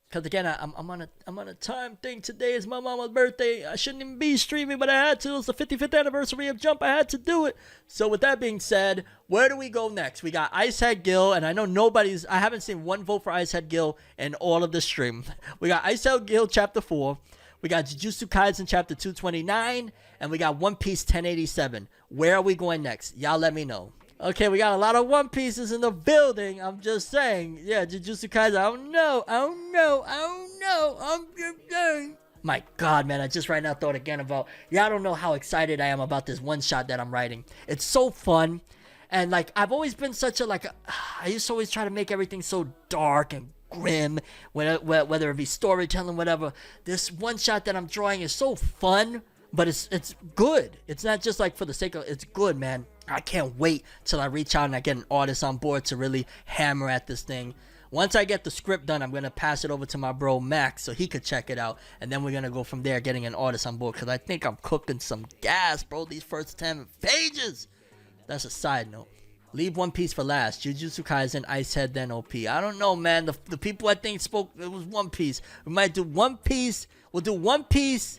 because again, I'm on a time thing. Today is my mama's birthday. I shouldn't even be streaming, but I had to. It's the 55th anniversary of Jump. I had to do it. So with that being said, where do we go next? We got Icehead Gill, and I know I haven't seen one vote for Icehead Gill in all of the stream. We got Icehead Gill Chapter 4. We got Jujutsu Kaisen Chapter 229, and we got One Piece 1087. Where are we going next? Y'all let me know. Okay, we got a lot of One Pieces in the building. I'm just saying. Yeah, Jujutsu Kaisen. I don't know. I'm just saying. My God, man. I just right now thought again about, y'all don't know how excited I am about this one shot that I'm writing. It's so fun. And, like, I've always been such a, like, I used to always try to make everything so dark and grim, whether it be storytelling, whatever. This one shot that I'm drawing is so fun, but it's good. It's not just, like, for the sake of, it's good, man. I can't wait till I reach out and I get an artist on board to really hammer at this thing. Once I get the script done, I'm going to pass it over to my bro Max so he could check it out. And then we're going to go from there, getting an artist on board. Because I think I'm cooking some gas, bro. These first 10 pages. That's a side note. Leave One Piece for last. Jujutsu Kaisen, Icehead, then OP. I don't know, man. The people I think spoke, it was One Piece. We might do One Piece. We'll do One Piece.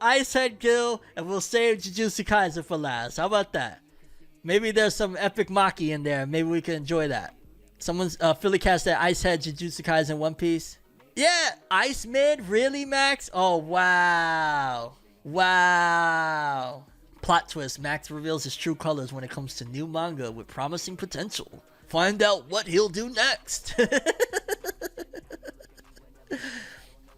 Icehead Gill, and we'll save Jujutsu Kaisen for last. How about that? Maybe there's some epic Maki in there. Maybe we can enjoy that. Someone's Philly cast that Icehead, Jujutsu Kaisen, One Piece. Yeah, Ice Mid, really, Max? Oh, wow. Plot twist, Max reveals his true colors when it comes to new manga with promising potential. Find out what he'll do next.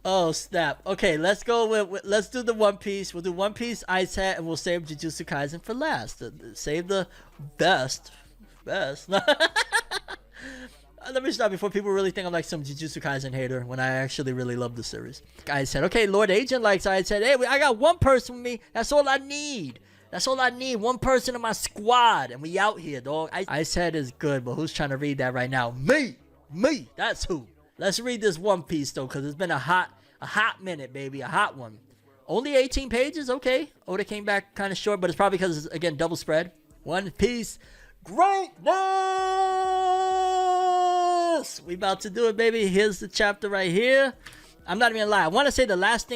Oh, snap. Okay, let's go let's do the One Piece. We'll do One Piece, Icehead, and we'll save Jujutsu Kaisen for last. Save the best. let me stop before people really think I'm like some Jujutsu Kaisen hater when I actually really love the series. I said, okay, Lord Agent likes. I said, hey, I got one person with me. That's all I need. That's all I need. One person in my squad, and we out here, dog. I said it's good, but who's trying to read that right now? Me. That's who. Let's read this One Piece though, because it's been a hot minute, baby, a hot one. Only 18 pages, okay. Oda came back kind of short, but it's probably because it's, again, double spread. One Piece greatness. We about to do it, baby. Here's the chapter right here. I'm not even gonna lie. I want to say the last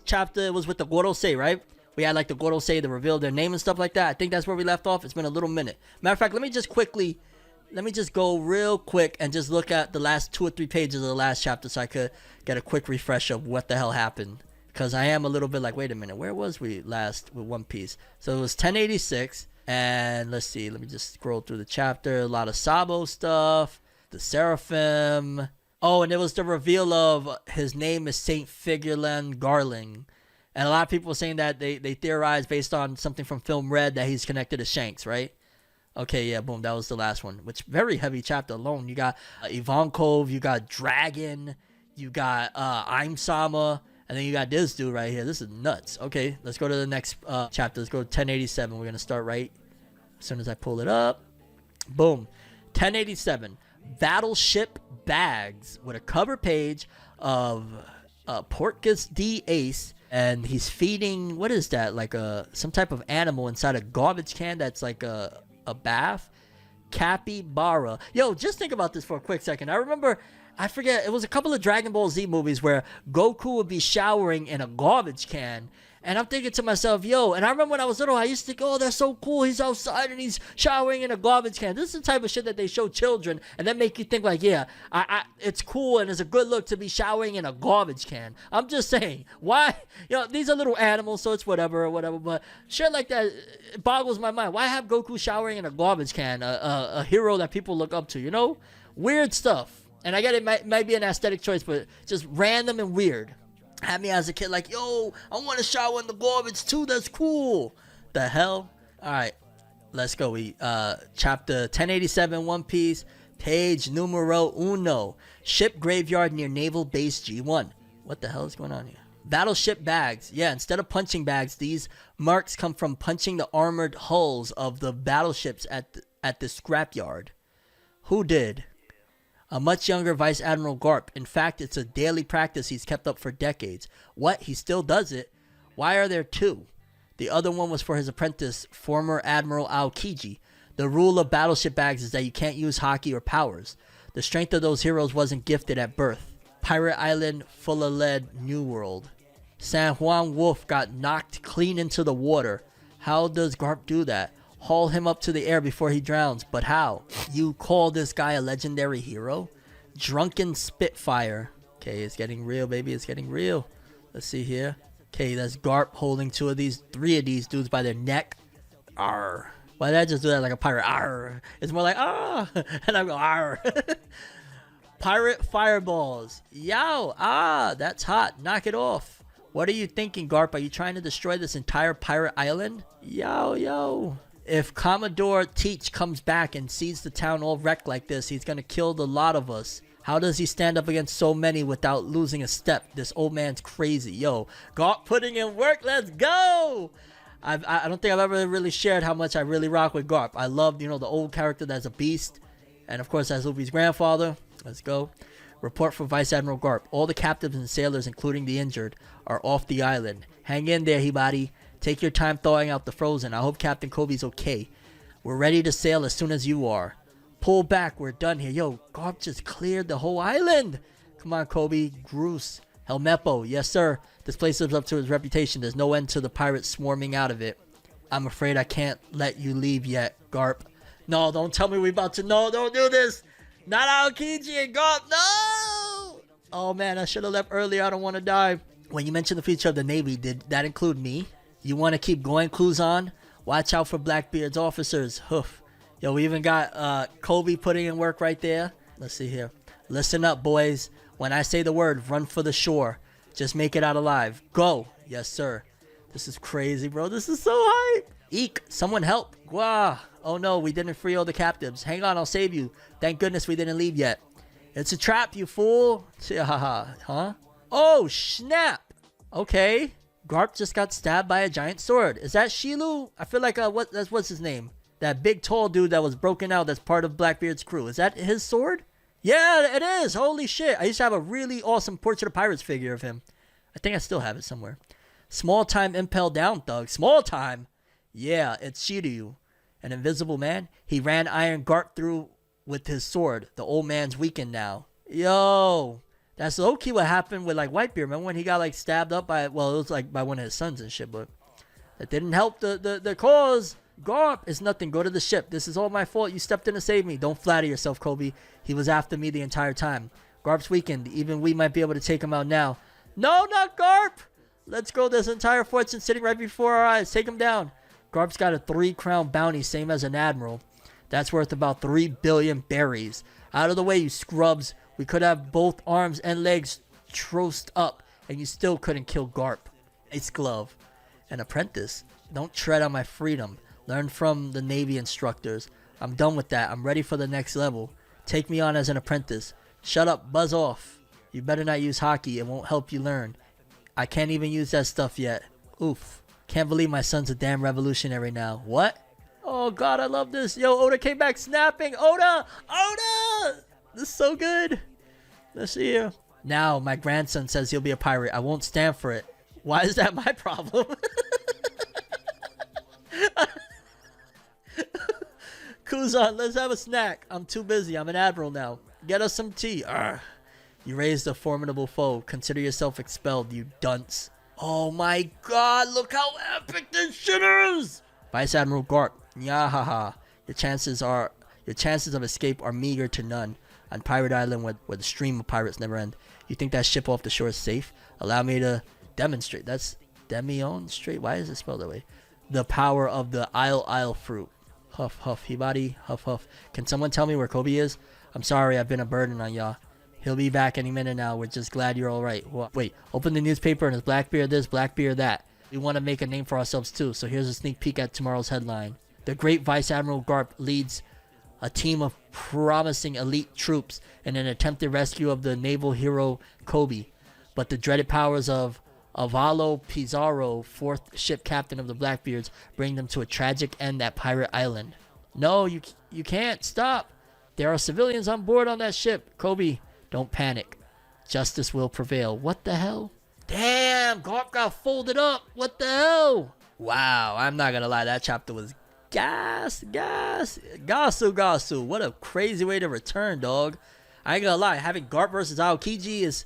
chapter was with the Gorosei, right? We had like the Gorosei to reveal their name and stuff like that. I think that's where we left off. It's been a little minute. Matter of fact, let me just go real quick and just look at the last 2 or 3 pages of the last chapter so I could get a quick refresh of what the hell happened. Because I am a little bit like, wait a minute, where was we last with One Piece? So it was 1086, and let's see, let me just scroll through the chapter. A lot of Sabo stuff, the Seraphim. Oh, and it was the reveal of his name is Saint Figurland Garling. And a lot of people were saying that they theorized based on something from Film Red that he's connected to Shanks, right? Okay, yeah, boom, that was the last one. Which, very heavy chapter alone. You got Ivankov, you got Dragon, you got I'm Sama, and then you got this dude right here. This is nuts. Okay, let's go to the next chapter. Let's go to 1087. We're going to start right as soon as I pull it up. Boom. 1087. Battleship Bags with a cover page of Portgas D. Ace. And he's feeding, what is that? Like some type of animal inside a garbage can that's like a bath. Capybara. Yo, just think about this for a quick second. I remember, I forget, it was a couple of Dragon Ball Z movies where Goku would be showering in a garbage can. And I'm thinking to myself, yo, and I remember when I was little, I used to think, oh, that's so cool. He's outside and he's showering in a garbage can. This is the type of shit that they show children and that make you think like, yeah, it's cool and it's a good look to be showering in a garbage can. I'm just saying, why? You know, these are little animals, so it's whatever, but shit like that, it boggles my mind. Why have Goku showering in a garbage can, a hero that people look up to, you know? Weird stuff. And I get it might be an aesthetic choice, but just random and weird. Had me as a kid like, yo, I want to shower in the garbage too. That's cool. The hell? All right, let's go. We chapter 1087, One Piece, page numero uno. Ship graveyard near naval base G1. What the hell is going on here? Battleship bags. Yeah, instead of punching bags, these marks come from punching the armored hulls of the battleships at the scrapyard. Who did? A much younger Vice Admiral Garp. In fact, it's a daily practice he's kept up for decades. What? He still does it? Why are there 2? The other one was for his apprentice, former Admiral Aokiji. The rule of battleship bags is that you can't use haki or powers. The strength of those heroes wasn't gifted at birth. Pirate Island, full of lead, New World. San Juan Wolf got knocked clean into the water. How does Garp do that? Haul him up to the air before he drowns. But how? You call this guy a legendary hero? Drunken Spitfire. Okay, it's getting real, baby. It's getting real. Let's see here. Okay, that's Garp holding 3 of these dudes by their neck. Arr. Why did I just do that like a pirate? Arr. It's more like, ah. And I go, arr. Pirate fireballs. Yow. Ah, that's hot. Knock it off. What are you thinking, Garp? Are you trying to destroy this entire pirate island? Yo. If Commodore Teach comes back and sees the town all wrecked like this, he's gonna kill the lot of us. How does he stand up against so many without losing a step? This old man's crazy. Yo, Garp putting in work. Let's go. I don't think I've ever really shared how much I really rock with Garp. I love, the old character that's a beast. And of course, that's Luffy's grandfather. Let's go. Report for Vice Admiral Garp. All the captives and sailors, including the injured, are off the island. Hang in there, Hibari. Take your time thawing out the frozen. I hope Captain Kobe's okay. We're ready to sail as soon as you are. Pull back. We're done here. Yo, Garp just cleared the whole island. Come on, Kobe. Groose. Helmeppo. Yes, sir. This place lives up to its reputation. There's no end to the pirates swarming out of it. I'm afraid I can't let you leave yet, Garp. No, don't tell me we about to. No, don't do this. Not Aokiji and Garp. No. Oh, man. I should have left earlier. I don't want to die. When you mentioned the future of the Navy, did that include me? You want to keep going, Cluzon? Watch out for Blackbeard's officers. Hoof. Yo, we even got Kobe putting in work right there. Let's see here. Listen up, boys. When I say the word, run for the shore. Just make it out alive. Go. Yes, sir. This is crazy, bro. This is so hype. Eek. Someone help. Gwah. Oh no, we didn't free all the captives. Hang on, I'll save you. Thank goodness we didn't leave yet. It's a trap, you fool. Huh? Oh, snap. Okay. Garp just got stabbed by a giant sword. Is that Shilu? I feel like, what's his name? That big tall dude that was broken out that's part of Blackbeard's crew. Is that his sword? Yeah, it is. Holy shit. I used to have a really awesome Portrait of Pirates figure of him. I think I still have it somewhere. Small time impel down thug. Small time? Yeah, it's Shiryu. An invisible man. He ran Iron Garp through with his sword. The old man's weakened now. Yo, that's low-key what happened with like Whitebeard. Remember when he got like stabbed up by, well, it was like by one of his sons and shit, but that didn't help the cause. Garp, it's nothing. Go to the ship. This is all my fault. You stepped in to save me. Don't flatter yourself, Kobe. He was after me the entire time. Garp's weakened. Even we might be able to take him out now. No, not Garp. Let's go. There's an entire fortune sitting right before our eyes. Take him down. Garp's got a 3-crown bounty, same as an admiral. That's worth about 3 billion berries. Out of the way, you scrubs. We could have both arms and legs trussed up, and you still couldn't kill Garp. Ace Glove. An apprentice. Don't tread on my freedom. Learn from the Navy instructors. I'm done with that. I'm ready for the next level. Take me on as an apprentice. Shut up. Buzz off. You better not use hockey. It won't help you learn. I can't even use that stuff yet. Oof. Can't believe my son's a damn revolutionary now. What? Oh, God, I love this. Yo, Oda came back snapping. Oda! Oda! This is so good. Let's see you. Now, my grandson says he'll be a pirate. I won't stand for it. Why is that my problem? Kuzan, let's have a snack. I'm too busy. I'm an admiral now. Get us some tea. Arrgh. You raised a formidable foe. Consider yourself expelled, you dunce. Oh my God, look how epic this shit is! Vice Admiral Garp. Yahaha. Your chances of escape are meager to none. On Pirate Island where the stream of pirates never end. You think that ship off the shore is safe? Allow me to demonstrate. That's demonstrate. Why is it spelled that way? The power of the Isle fruit. Huff, huff, Hibari, huff, huff. Can someone tell me where Kobe is? I'm sorry, I've been a burden on y'all. He'll be back any minute now. We're just glad you're alright. Well, wait, open the newspaper and it's Blackbeard this, Blackbeard that. We want to make a name for ourselves too, so here's a sneak peek at tomorrow's headline. The great Vice Admiral Garp leads a team of promising elite troops in an attempted rescue of the naval hero Kobe. But the dreaded powers of Avalo Pizarro, 4th ship captain of the Blackbeards, bring them to a tragic end at Pirate Island. No, you can't. Stop. There are civilians on board on that ship. Kobe, don't panic. Justice will prevail. What the hell? Damn, Garp got folded up. What the hell? Wow, I'm not gonna lie. That chapter was Gasu. What a crazy way to return, dog. I ain't gonna lie, having Garp versus Aokiji is...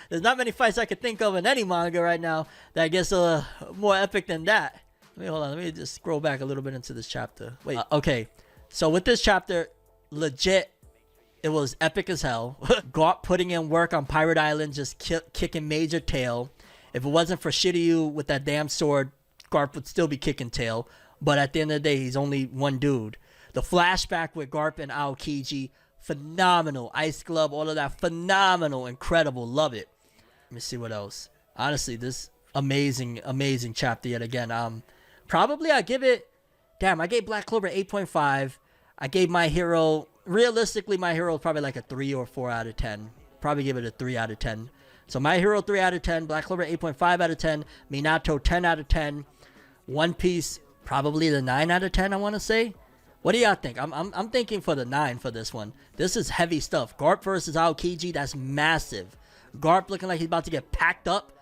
there's not many fights I could think of in any manga right now that gets more epic than that. Hold on, let me just scroll back a little bit into this chapter. Wait, okay. So with this chapter, legit, it was epic as hell. Garp putting in work on Pirate Island, just kicking major tail. If it wasn't for Shiryu with that damn sword, Garp would still be kicking tail. But at the end of the day, he's only one dude. The flashback with Garp and Aokiji, phenomenal. Ice Glove, all of that, phenomenal, incredible, love it. Let me see what else. Honestly, this amazing chapter yet again. Probably I give it, damn, I gave Black Clover 8.5. I gave My Hero, realistically, My Hero is probably like a 3 or 4 out of 10. Probably give it a 3 out of 10. So My Hero 3 out of 10, Black Clover 8.5 out of 10, Minato 10 out of 10, One Piece probably the 9 out of 10, I want to say. What do y'all think? I'm thinking for the 9 for this one. This is heavy stuff. Garp versus Aokiji, that's massive. Garp looking like he's about to get packed up.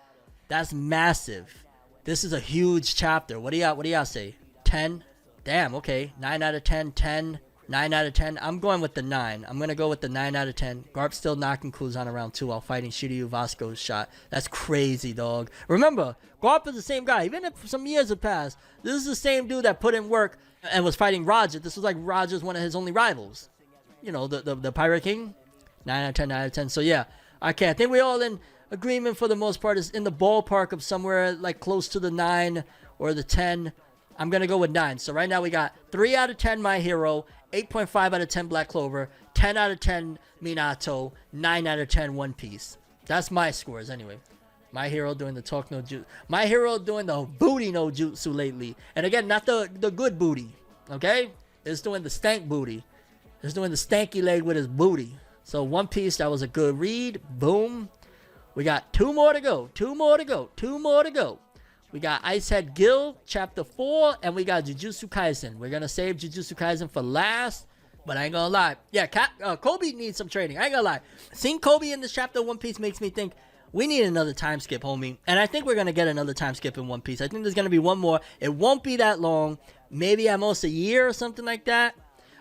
That's massive. This is a huge chapter. What do y'all say? 10? Damn, okay. 9 out of 10, 10, 9 out of 10. I'm going with the 9. I'm going to go with the 9 out of 10. Garp still knocking Kuzan around too while fighting Shiryu Vasco's shot. That's crazy, dog. Remember, Garp is the same guy. Even if some years have passed, this is the same dude that put in work and was fighting Roger. This was like Roger's one of his only rivals. You know, the Pirate King. 9 out of 10, 9 out of 10. So, yeah. Okay, I think we're all in agreement for the most part. Is in the ballpark of somewhere like close to the 9 or the 10. I'm going to go with 9. So right now we got 3 out of 10 My Hero, 8.5 out of 10 Black Clover, 10 out of 10 Minato, 9 out of 10 One Piece. That's my scores anyway. My Hero doing the talk no jutsu. My Hero doing the booty no jutsu lately. And again, not the good booty. Okay? It's doing the stank booty. It's doing the stanky leg with his booty. So One Piece, that was a good read. Boom. We got 2 more to go. 2 more to go. 2 more to go. We got Icehead Gill, Chapter 4, and we got Jujutsu Kaisen. We're going to save Jujutsu Kaisen for last, but I ain't going to lie. Yeah, Kobe needs some training. I ain't going to lie. Seeing Kobe in this chapter of One Piece makes me think we need another time skip, homie. And I think we're going to get another time skip in One Piece. I think there's going to be one more. It won't be that long. Maybe at most a year or something like that.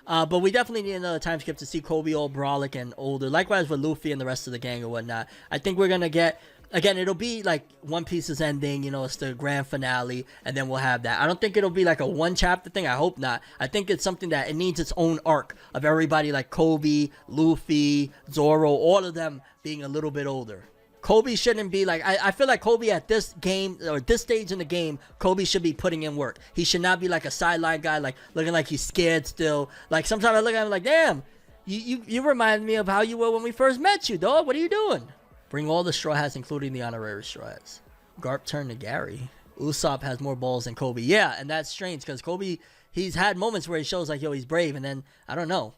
But we definitely need another time skip to see Kobe all brolic and older. Likewise with Luffy and the rest of the gang or whatnot. I think we're going to get... Again, it'll be like One Piece's ending, you know, it's the grand finale, and then we'll have that. I don't think it'll be like a one-chapter thing. I hope not. I think it's something that it needs its own arc of everybody like Kobe, Luffy, Zoro, all of them being a little bit older. Kobe shouldn't be like... I feel like Kobe at this game, or this stage in the game, Kobe should be putting in work. He should not be like a sideline guy, like looking like he's scared still. Like sometimes I look at him like, damn, you remind me of how you were when we first met you, dog. What are you doing? Bring all the Straw Hats, including the honorary Straw Hats. Garp turned to Gary. Usopp has more balls than Kobe. Yeah, and that's strange because Kobe, he's had moments where he shows like, yo, he's brave. And then, I don't know.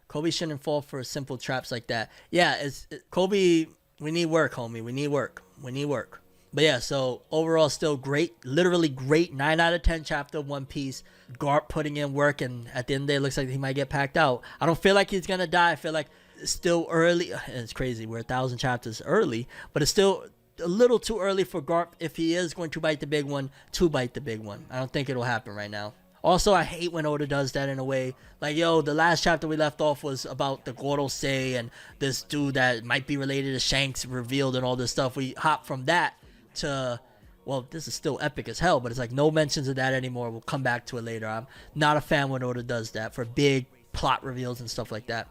Kobe shouldn't fall for simple traps like that. Yeah, Kobe, we need work, homie. We need work. We need work. But yeah, so overall still great. Literally great. 9 out of 10 chapter of One Piece. Garp putting in work. And at the end of the day, it looks like he might get packed out. I don't feel like he's going to die. I feel like still early. It's crazy, we're 1,000 chapters early, but it's still a little too early for Garp, if he is going to bite the big one, to bite the big one. I don't think it'll happen right now. Also, I hate when Oda does that in a way. Like, yo, the last chapter we left off was about the Gorosei and this dude that might be related to Shanks revealed and all this stuff. We hop from that to, well, this is still epic as hell, but it's like no mentions of that anymore. We'll come back to it later. I'm not a fan when Oda does that for big plot reveals and stuff like that.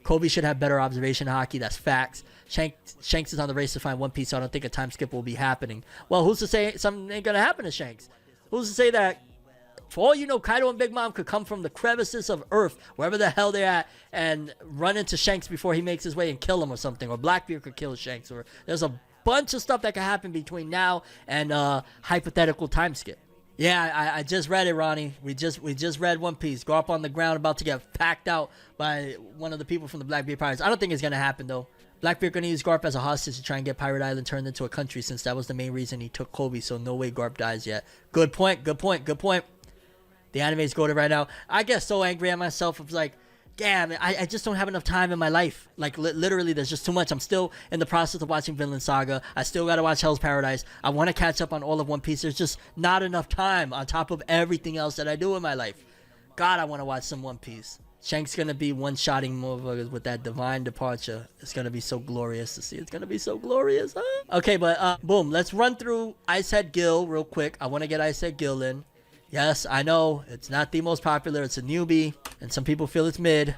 Kobe should have better observation hockey. That's facts. Shanks is on the race to find One Piece, so I don't think a time skip will be happening. Well, who's to say something ain't going to happen to Shanks? Who's to say that, for all you know, Kaido and Big Mom could come from the crevices of Earth, wherever the hell they're at, and run into Shanks before he makes his way and kill him or something. Or Blackbeard could kill Shanks. Or there's a bunch of stuff that could happen between now and hypothetical time skip. Yeah, I just read it, Ronnie. We just read One Piece. Garp on the ground about to get packed out by one of the people from the Blackbeard Pirates. I don't think it's going to happen, though. Blackbeard going to use Garp as a hostage to try and get Pirate Island turned into a country, since that was the main reason he took Kobe, so no way Garp dies yet. Good point, good point, good point. The anime's goated right now. I get so angry at myself. It's like, damn, I just don't have enough time in my life. Like, literally, there's just too much. I'm still in the process of watching Vinland Saga. I still got to watch Hell's Paradise. I want to catch up on all of One Piece. There's just not enough time on top of everything else that I do in my life. God, I want to watch some One Piece. Shank's going to be one-shotting motherfuckers with that divine departure. It's going to be so glorious to see. It's going to be so glorious, huh? Okay, but boom. Let's run through Icehead Gill real quick. I want to get Icehead Gill in. Yes, I know it's not the most popular. It's a newbie, and some people feel it's mid,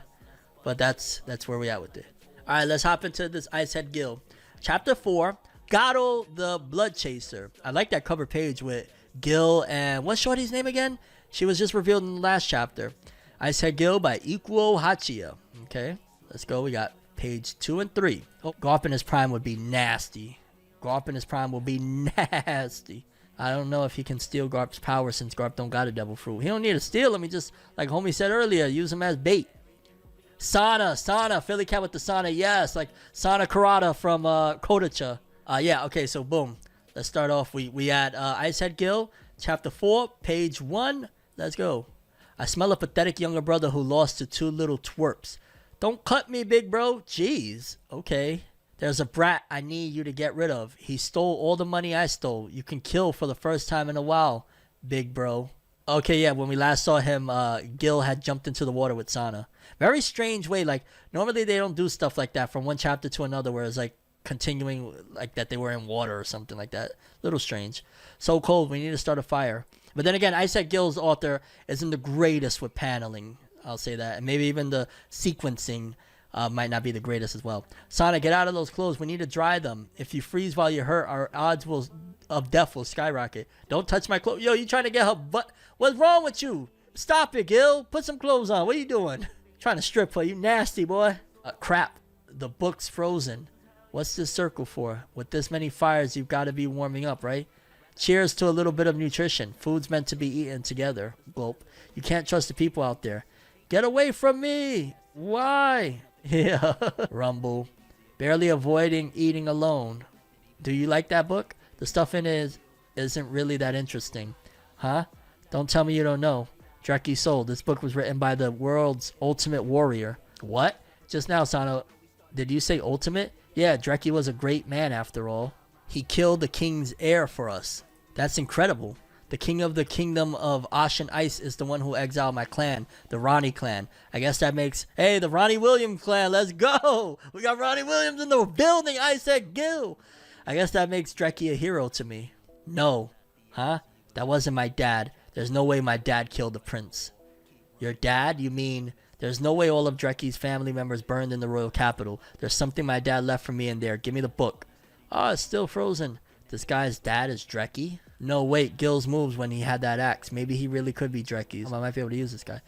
but that's where we at with it. All right, let's hop into this Icehead Gill. Chapter 4, Gato the Blood Chaser. I like that cover page with Gill and what's Shorty's name again? She was just revealed in the last chapter. Icehead Gill by Ikuo Hachiya. Okay, let's go. We got page 2 and 3. Oh, Garp in his prime would be nasty. Garp in his prime will be nasty. I don't know if he can steal Garp's power since Garp don't got a devil fruit. He don't need to steal him. He just, like homie said earlier, use him as bait. Sana, Philly Cat with the Sana, yes. Like Sana Karada from Kodacha. Yeah, okay, so boom. Let's start off. We at Icehead Gill, chapter 4, page 1. Let's go. I smell a pathetic younger brother who lost to 2 little twerps. Don't cut me, big bro. Jeez. Okay. There's a brat I need you to get rid of. He stole all the money I stole. You can kill for the first time in a while, big bro. Okay, yeah, when we last saw him, Gill had jumped into the water with Sana. Very strange way. Like, normally they don't do stuff like that from one chapter to another where it's like continuing like that they were in water or something like that. Little strange. So cold, we need to start a fire. But then again, Icehead Gill's author isn't the greatest with paneling. I'll say that. And maybe even the sequencing might not be the greatest as well. Sana, get out of those clothes. We need to dry them. If you freeze while you're hurt, our odds of death will skyrocket. Don't touch my clothes. Yo, you trying to get her butt? What's wrong with you? Stop it, Gill. Put some clothes on. What are you doing? Trying to strip her. You nasty, boy. Crap. The book's frozen. What's this circle for? With this many fires, you've got to be warming up, right? Cheers to a little bit of nutrition. Food's meant to be eaten together. Gulp. You can't trust the people out there. Get away from me! Why? Yeah. Rumble. Barely avoiding eating alone. Do you like that book? The stuff in it isn't really that interesting. Huh? Don't tell me you don't know. Dreki Soul. This book was written by the world's ultimate warrior. What? Just now, Sano. Did you say ultimate? Yeah, Dreki was a great man after all. He killed the king's heir for us. That's incredible. The king of the kingdom of Ash and Ice is the one who exiled my clan, the Ronnie clan. I guess that makes... Hey, the Ronnie Williams clan, let's go! We got Ronnie Williams in the building, I said Gill! I guess that makes Dreki a hero to me. No. Huh? That wasn't my dad. There's no way my dad killed the prince. Your dad? You mean... There's no way all of Dreki's family members burned in the royal capital. There's something my dad left for me in there. Give me the book. Oh, it's still frozen. This guy's dad is Dreki? No, wait, Gill's moves when he had that axe. Maybe he really could be Dreki's. I might be able to use this guy.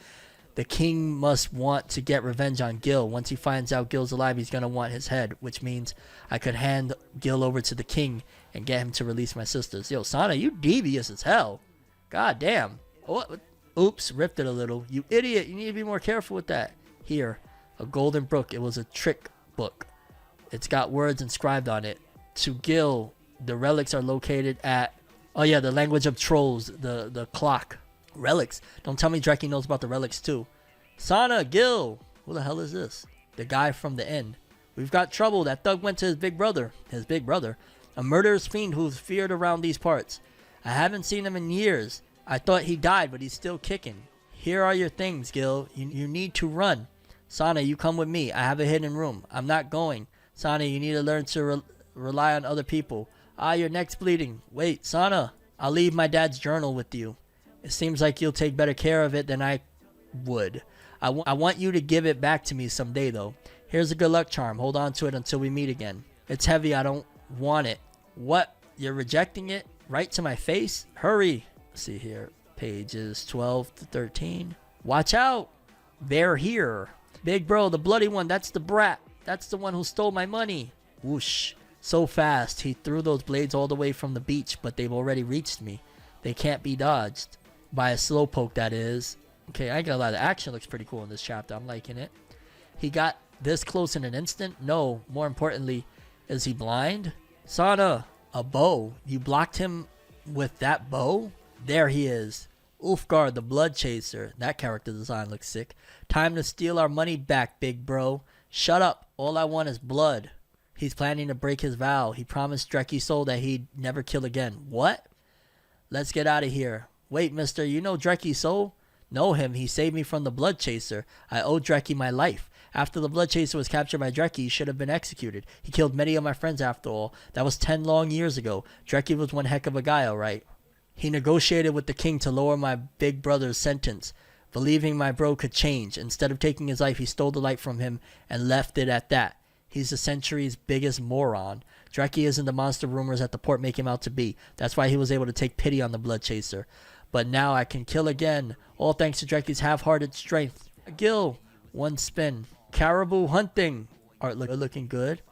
The king must want to get revenge on Gill. Once he finds out Gill's alive, he's going to want his head, which means I could hand Gill over to the king and get him to release my sisters. Yo, Sana, you devious as hell. God damn. What? Oops, ripped it a little. You idiot. You need to be more careful with that. Here, a golden book. It was a trick book. It's got words inscribed on it. To Gill, the relics are located at... Oh yeah, the language of trolls, the clock. Relics. Don't tell me Dreki knows about the relics too. Sana, Gill. Who the hell is this? The guy from the inn. We've got trouble. That thug went to his big brother. His big brother. A murderous fiend who's feared around these parts. I haven't seen him in years. I thought he died, but he's still kicking. Here are your things, Gill. You need to run. Sana, you come with me. I have a hidden room. I'm not going. Sana, you need to learn to rely on other people. Ah, your neck's bleeding. Wait, Sana, I'll leave my dad's journal with you. It seems like you'll take better care of it than I would. I want you to give it back to me someday, though. Here's a good luck charm. Hold on to it until we meet again. It's heavy. I don't want it. What? You're rejecting it? Right to my face? Hurry. Let's see here. Pages 12 to 13. Watch out. They're here. Big bro, the bloody one. That's the brat. That's the one who stole my money. Whoosh. So fast. He threw those blades all the way from the beach, but they've already reached me. They can't be dodged. By a slowpoke, that is. Okay, I got a lot of action. Looks pretty cool in this chapter. I'm liking it. He got this close in an instant? No. More importantly, is he blind? Sana, a bow. You blocked him with that bow? There he is. Ulfgar, the blood chaser. That character design looks sick. Time to steal our money back, big bro. Shut up. All I want is blood. He's planning to break his vow. He promised Dreki Soul that he'd never kill again. What? Let's get out of here. Wait, mister, you know Dreki Soul? Know him. He saved me from the blood chaser. I owe Dreki my life. After the blood chaser was captured by Dreki, he should have been executed. He killed many of my friends after all. That was 10 long years ago. Dreki was one heck of a guy, all right. He negotiated with the king to lower my big brother's sentence, believing my bro could change. Instead of taking his life, he stole the light from him and left it at that. He's the century's biggest moron. Dreki isn't the monster rumors at the port make him out to be. That's why he was able to take pity on the blood chaser. But now I can kill again, all thanks to Dreki's half-hearted strength. Gill, one spin. Caribou hunting. Art looking good.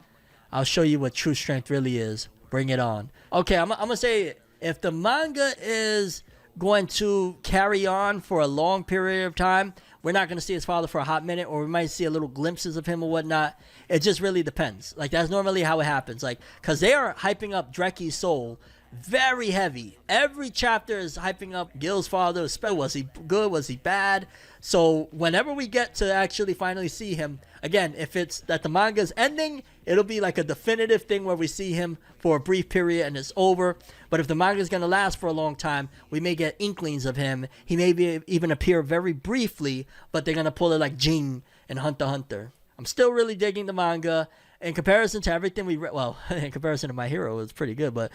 I'll show you what true strength really is. Bring it on. Okay, I'm going to say, if the manga is going to carry on for a long period of time, we're not going to see his father for a hot minute, or we might see a little glimpses of him or whatnot. It just really depends. Like, that's normally how it happens. Like, because they are hyping up Dreki's soul very heavy. Every chapter is hyping up Gill's father. Was he good? Was he bad? So whenever we get to actually finally see him, again, if it's that the manga's ending, it'll be like a definitive thing where we see him for a brief period and it's over. But if the manga's going to last for a long time, we may get inklings of him. He may even appear very briefly, but they're going to pull it like Jing and Hunter x Hunter. I'm still really digging the manga. In comparison to everything we read, well, in comparison to My Hero, it's pretty good, but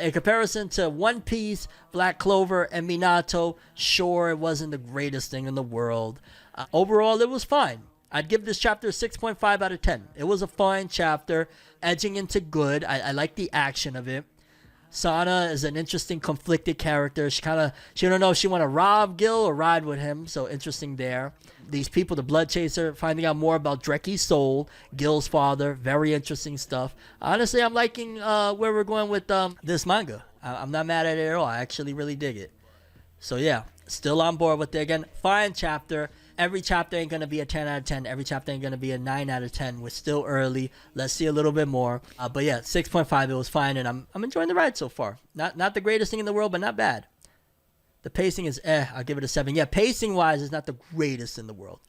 in comparison to One Piece, Black Clover, and Minato, sure, it wasn't the greatest thing in the world. Overall, it was fine. I'd give this chapter a 6.5 out of 10. It was a fine chapter, edging into good. I like the action of it. Sana is an interesting, conflicted character. She don't know if she want to rob Gill or ride with him, so interesting there. These people, the Blood Chaser, finding out more about Dreki's soul, Gill's father, very interesting stuff. Honestly, I'm liking where we're going with this manga. I'm not mad at it at all. I actually really dig it. So yeah, still on board with it. Again, fine chapter. Every chapter ain't gonna be a 10 out of 10. Every chapter ain't gonna be a 9 out of 10. We're still early. Let's see a little bit more. But yeah, 6.5. It was fine, and I'm enjoying the ride so far. Not the greatest thing in the world, but not bad. The pacing is I'll give it a 7. Yeah, pacing wise, it's not the greatest in the world.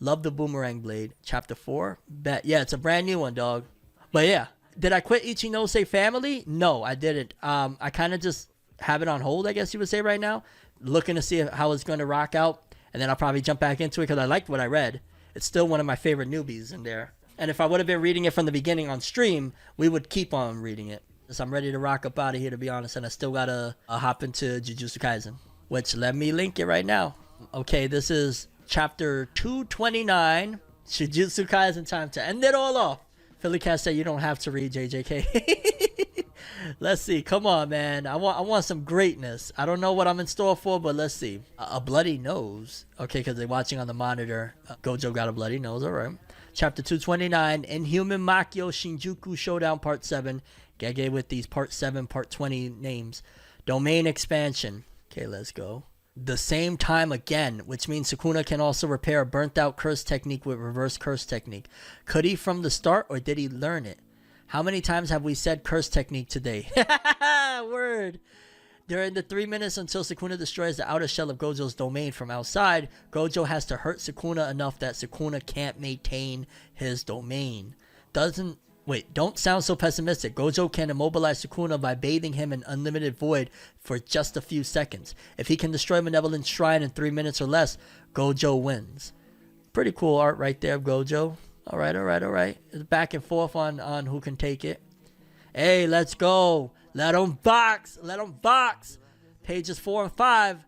Love the boomerang blade. Chapter 4. Bet. Yeah, it's a brand new one, dog. But yeah, did I quit Ichinose Family? No, I didn't. I kind of just have it on hold, I guess you would say right now, looking to see how it's going to rock out. And then I'll probably jump back into it because I liked what I read. It's still one of my favorite newbies in there. And if I would have been reading it from the beginning on stream, we would keep on reading it. So I'm ready to rock up out of here, to be honest. And I still got to hop into Jujutsu Kaisen, which let me link it right now. Okay, this is chapter 229. Jujutsu Kaisen, time to end it all off. Philly Cat said you don't have to read JJK. Let's see. Come on, man. I want some greatness. I don't know what I'm in store for, but let's see. A bloody nose. Okay, because they're watching on the monitor. Gojo got a bloody nose. All right. Chapter 229. Inhuman Makyo Shinjuku Showdown Part 7. Gege with these Part 7, Part 20 names. Domain expansion. Okay, let's go. The same time again, which means Sukuna can also repair a burnt out curse technique with reverse curse technique. Could he from the start, or did he learn it? How many times have we said curse technique today? Word. During the 3 minutes until Sukuna destroys the outer shell of Gojo's domain from outside, Gojo has to hurt Sukuna enough that Sukuna can't maintain his domain. Don't sound so pessimistic. Gojo can immobilize Sukuna by bathing him in unlimited void for just a few seconds. If he can destroy Malevolent Shrine in 3 minutes or less, Gojo wins. Pretty cool art right there, Gojo. All right. It's back and forth on who can take it. Hey, let's go. Let him box. Pages 4 and 5.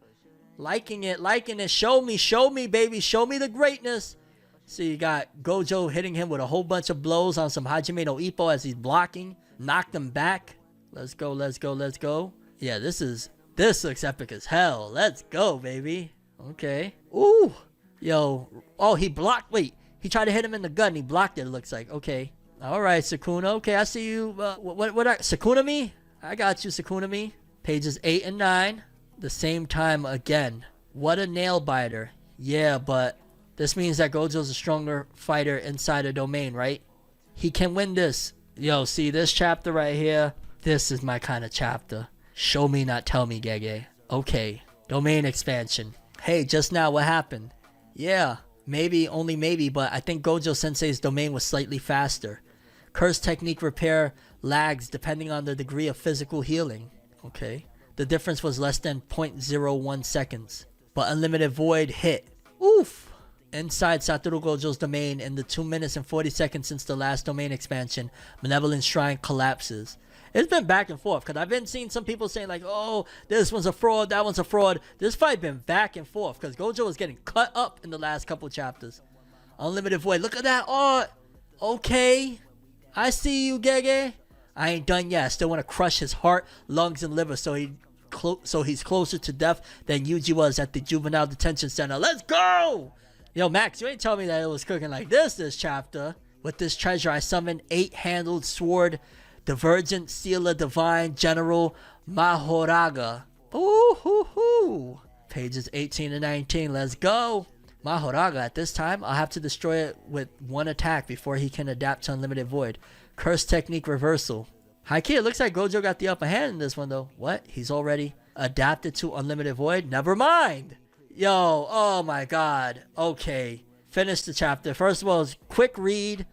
Liking it. Show me, baby. Show me the greatness. So you got Gojo hitting him with a whole bunch of blows on some Hajime no Ippo as he's blocking. Knocked him back. Let's go. Yeah, this looks epic as hell. Let's go, baby. Okay. Ooh. Yo. Oh, he blocked. Wait. He tried to hit him in the gut and he blocked it, it looks like. Okay. All right, Sukuna. Okay, I see you. Sukuna me? I got you, Sukuna me. Pages 8 and 9. The same time again. What a nail biter. Yeah, but this means that Gojo's a stronger fighter inside a domain, right? He can win this. Yo, see this chapter right here? This is my kind of chapter. Show me, not tell me, Gege. Okay. Domain expansion. Hey, just now, what happened? Yeah. Maybe, only maybe, but I think Gojo Sensei's domain was slightly faster. Curse technique repair lags depending on the degree of physical healing. Okay. The difference was less than 0.01 seconds. But Unlimited Void hit. Oof. Inside Satoru Gojo's domain in the 2 minutes and 40 seconds since the last domain expansion, Malevolent Shrine collapses. It's been back and forth because I've been seeing some people saying like, oh, this one's a fraud, that one's a fraud. This fight been back and forth because Gojo was getting cut up in the last couple chapters. Unlimited Void. Look at that art. Okay. I see you, Gege. I ain't done yet. I still want to crush his heart, lungs, and liver so he's closer to death than Yuji was at the juvenile detention center. Let's go! Yo, Max, you ain't telling me that it was cooking like this chapter. With this treasure, I summoned 8-handled sword, Divergent Sealer Divine General Mahoraga. Ooh-hoo-hoo. Pages 18 and 19. Let's go. Mahoraga, at this time, I'll have to destroy it with one attack before he can adapt to Unlimited Void. Curse technique reversal. High-key, it looks like Gojo got the upper hand in this one, though. What? He's already adapted to Unlimited Void? Never mind. Yo, oh my god. Okay. Finish the chapter. First of all, it's quick read,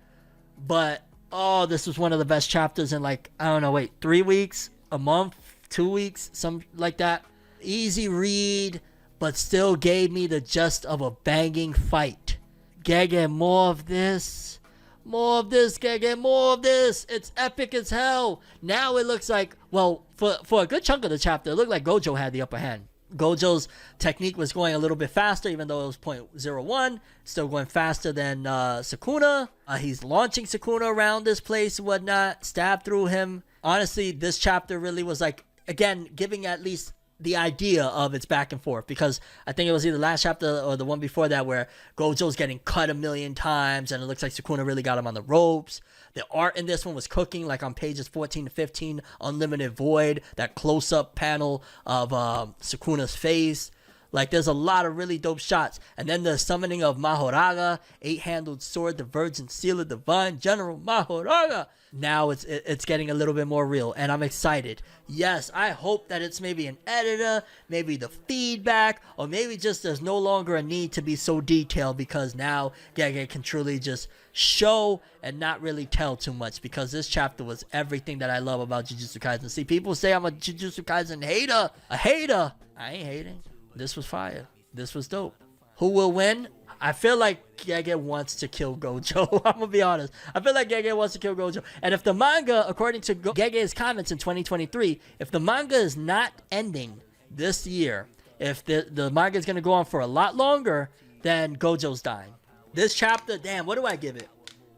but oh, this was one of the best chapters in like, I don't know, wait, 3 weeks, a month, 2 weeks, something like that. Easy read, but still gave me the gist of a banging fight. Gege, more of this. More of this, Gege, more of this. It's epic as hell. Now it looks like, well, for a good chunk of the chapter, it looked like Gojo had the upper hand. Gojo's technique was going a little bit faster, even though it was 0.01. Still going faster than Sukuna. He's launching Sukuna around this place and whatnot. Stab through him. Honestly, this chapter really was like, again, giving at least the idea of it's back and forth, because I think it was either last chapter or the one before that where Gojo's getting cut a million times and it looks like Sukuna really got him on the ropes. The art in this one was cooking, like on pages 14 to 15, Unlimited Void, that close-up panel of Sukuna's face. Like, there's a lot of really dope shots. And then the summoning of Mahoraga, 8-handled sword, the virgin seal of divine General Mahoraga. Now it's getting a little bit more real, and I'm excited. Yes, I hope that it's maybe an editor, maybe the feedback, or maybe just there's no longer a need to be so detailed, because now Gege can truly just show and not really tell too much, because this chapter was everything that I love about Jujutsu Kaisen. See, people say I'm a Jujutsu Kaisen hater. A hater. I ain't hating. This was fire. This was dope. Who will win? I feel like Gege wants to kill Gojo. I'm gonna be honest. I feel like Gege wants to kill Gojo. And if the manga, according to Gege's comments in 2023, if the manga is not ending this year, if the manga is gonna go on for a lot longer, then Gojo's dying. This chapter, damn, what do I give it?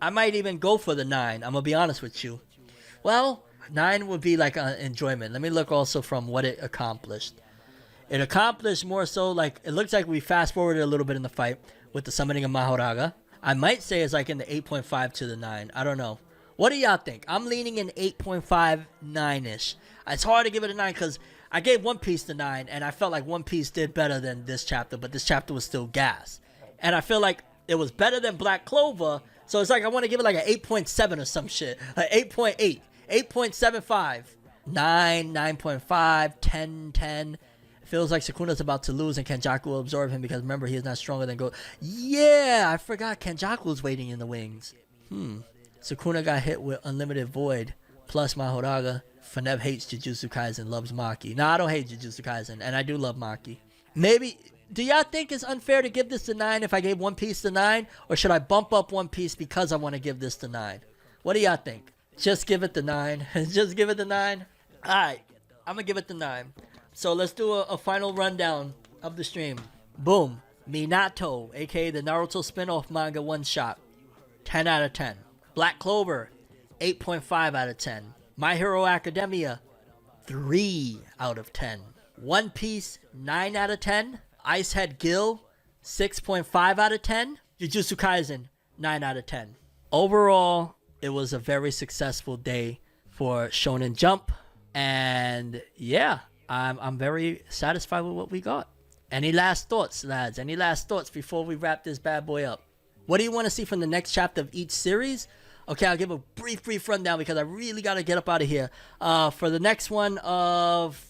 I might even go for the 9. I'm gonna be honest with you. Well, 9 would be like an enjoyment. Let me look also from what it accomplished. It accomplished more so, like, it looks like we fast forwarded a little bit in the fight with the summoning of Mahoraga. I might say it's like in the 8.5 to the 9. I don't know. What do y'all think? I'm leaning in 8.5, 9-ish. It's hard to give it a 9 because I gave One Piece the 9, and I felt like One Piece did better than this chapter, but this chapter was still gas. And I feel like it was better than Black Clover, so it's like I want to give it like an 8.7 or some shit. 8.8, 8.75, 9, 9.5, 10, 10. Feels like Sukuna's about to lose and Kenjaku will absorb him because remember, he is not stronger than Go. Yeah, I forgot Kenjaku's waiting in the wings. Sukuna got hit with Unlimited Void plus Mahoraga. Fornev hates Jujutsu Kaisen, loves Maki. Nah, I don't hate Jujutsu Kaisen, and I do love Maki. Maybe, do y'all think it's unfair to give this the 9 if I gave One Piece the 9? Or should I bump up One Piece because I want to give this the 9? What do y'all think? Just give it the 9. Just give it the 9? Alright, I'm going to give it the 9. So let's do a final rundown of the stream. Boom. Minato, aka the Naruto spin-off manga one-shot. 10 out of 10. Black Clover, 8.5 out of 10. My Hero Academia, 3 out of 10. One Piece, 9 out of 10. Icehead Gill, 6.5 out of 10. Jujutsu Kaisen, 9 out of 10. Overall, it was a very successful day for Shonen Jump. And yeah, I'm very satisfied with what we got. Any last thoughts, lads? Any last thoughts before we wrap this bad boy up? What do you want to see from the next chapter of each series? Okay, I'll give a brief rundown because I really got to get up out of here. For the next one of...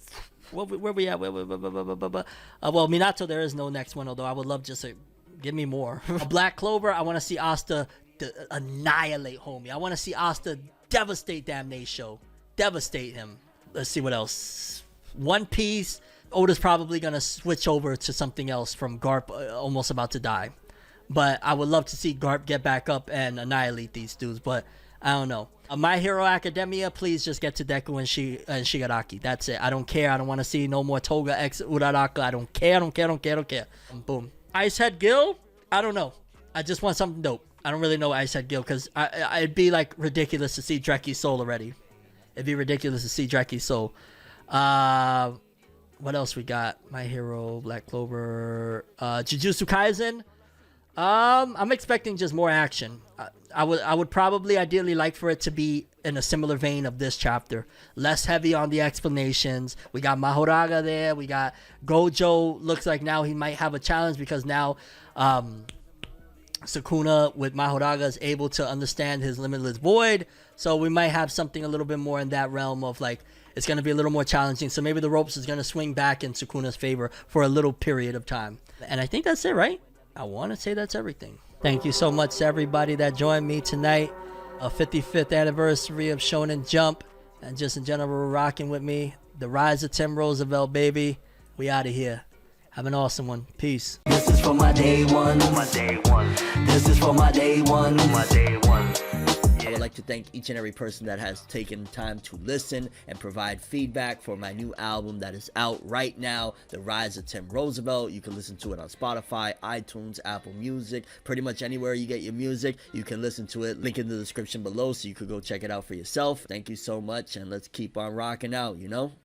Where we at? Well, Minato, there is no next one, although I would love just to... Give me more. Black Clover, I want to see Asta annihilate homie. I want to see Asta devastate Damnatio. Devastate him. Let's see what else. One Piece, Oda's probably going to switch over to something else from Garp almost about to die. But I would love to see Garp get back up and annihilate these dudes, but I don't know. My Hero Academia, please just get to Deku and Shigaraki. That's it. I don't care. I don't want to see no more Toga X Uraraka. I don't care. Boom. Icehead Gill? I don't know. I just want something dope. I don't really know Icehead Gill because it'd be like ridiculous to see Dreki's soul already. It'd be ridiculous to see Dreki's soul. What else we got? My Hero, Black Clover, Jujutsu Kaisen. I'm expecting just more action. I would probably ideally like for it to be in a similar vein of this chapter. Less heavy on the explanations. We got Mahoraga there. We got Gojo. Looks like now he might have a challenge because now Sukuna with Mahoraga is able to understand his limitless void. So we might have something a little bit more in that realm of like, it's going to be a little more challenging. So maybe the ropes is going to swing back in Sukuna's favor for a little period of time. And I think that's it, right? I want to say that's everything. Thank you so much to everybody that joined me tonight. A 55th anniversary of Shonen Jump. And just in general, rocking with me. The Rise of Tim Roosevelt, baby. We out of here. Have an awesome one. Peace. This is for my day one. This is for my day one. I would like to thank each and every person that has taken time to listen and provide feedback for my new album that is out right now, The Rise of Tim Roosevelt. You can listen to it on Spotify, iTunes, Apple Music, pretty much anywhere you get your music. You can listen to it. Link in the description below so you could go check it out for yourself. Thank you so much, and let's keep on rocking out, you know?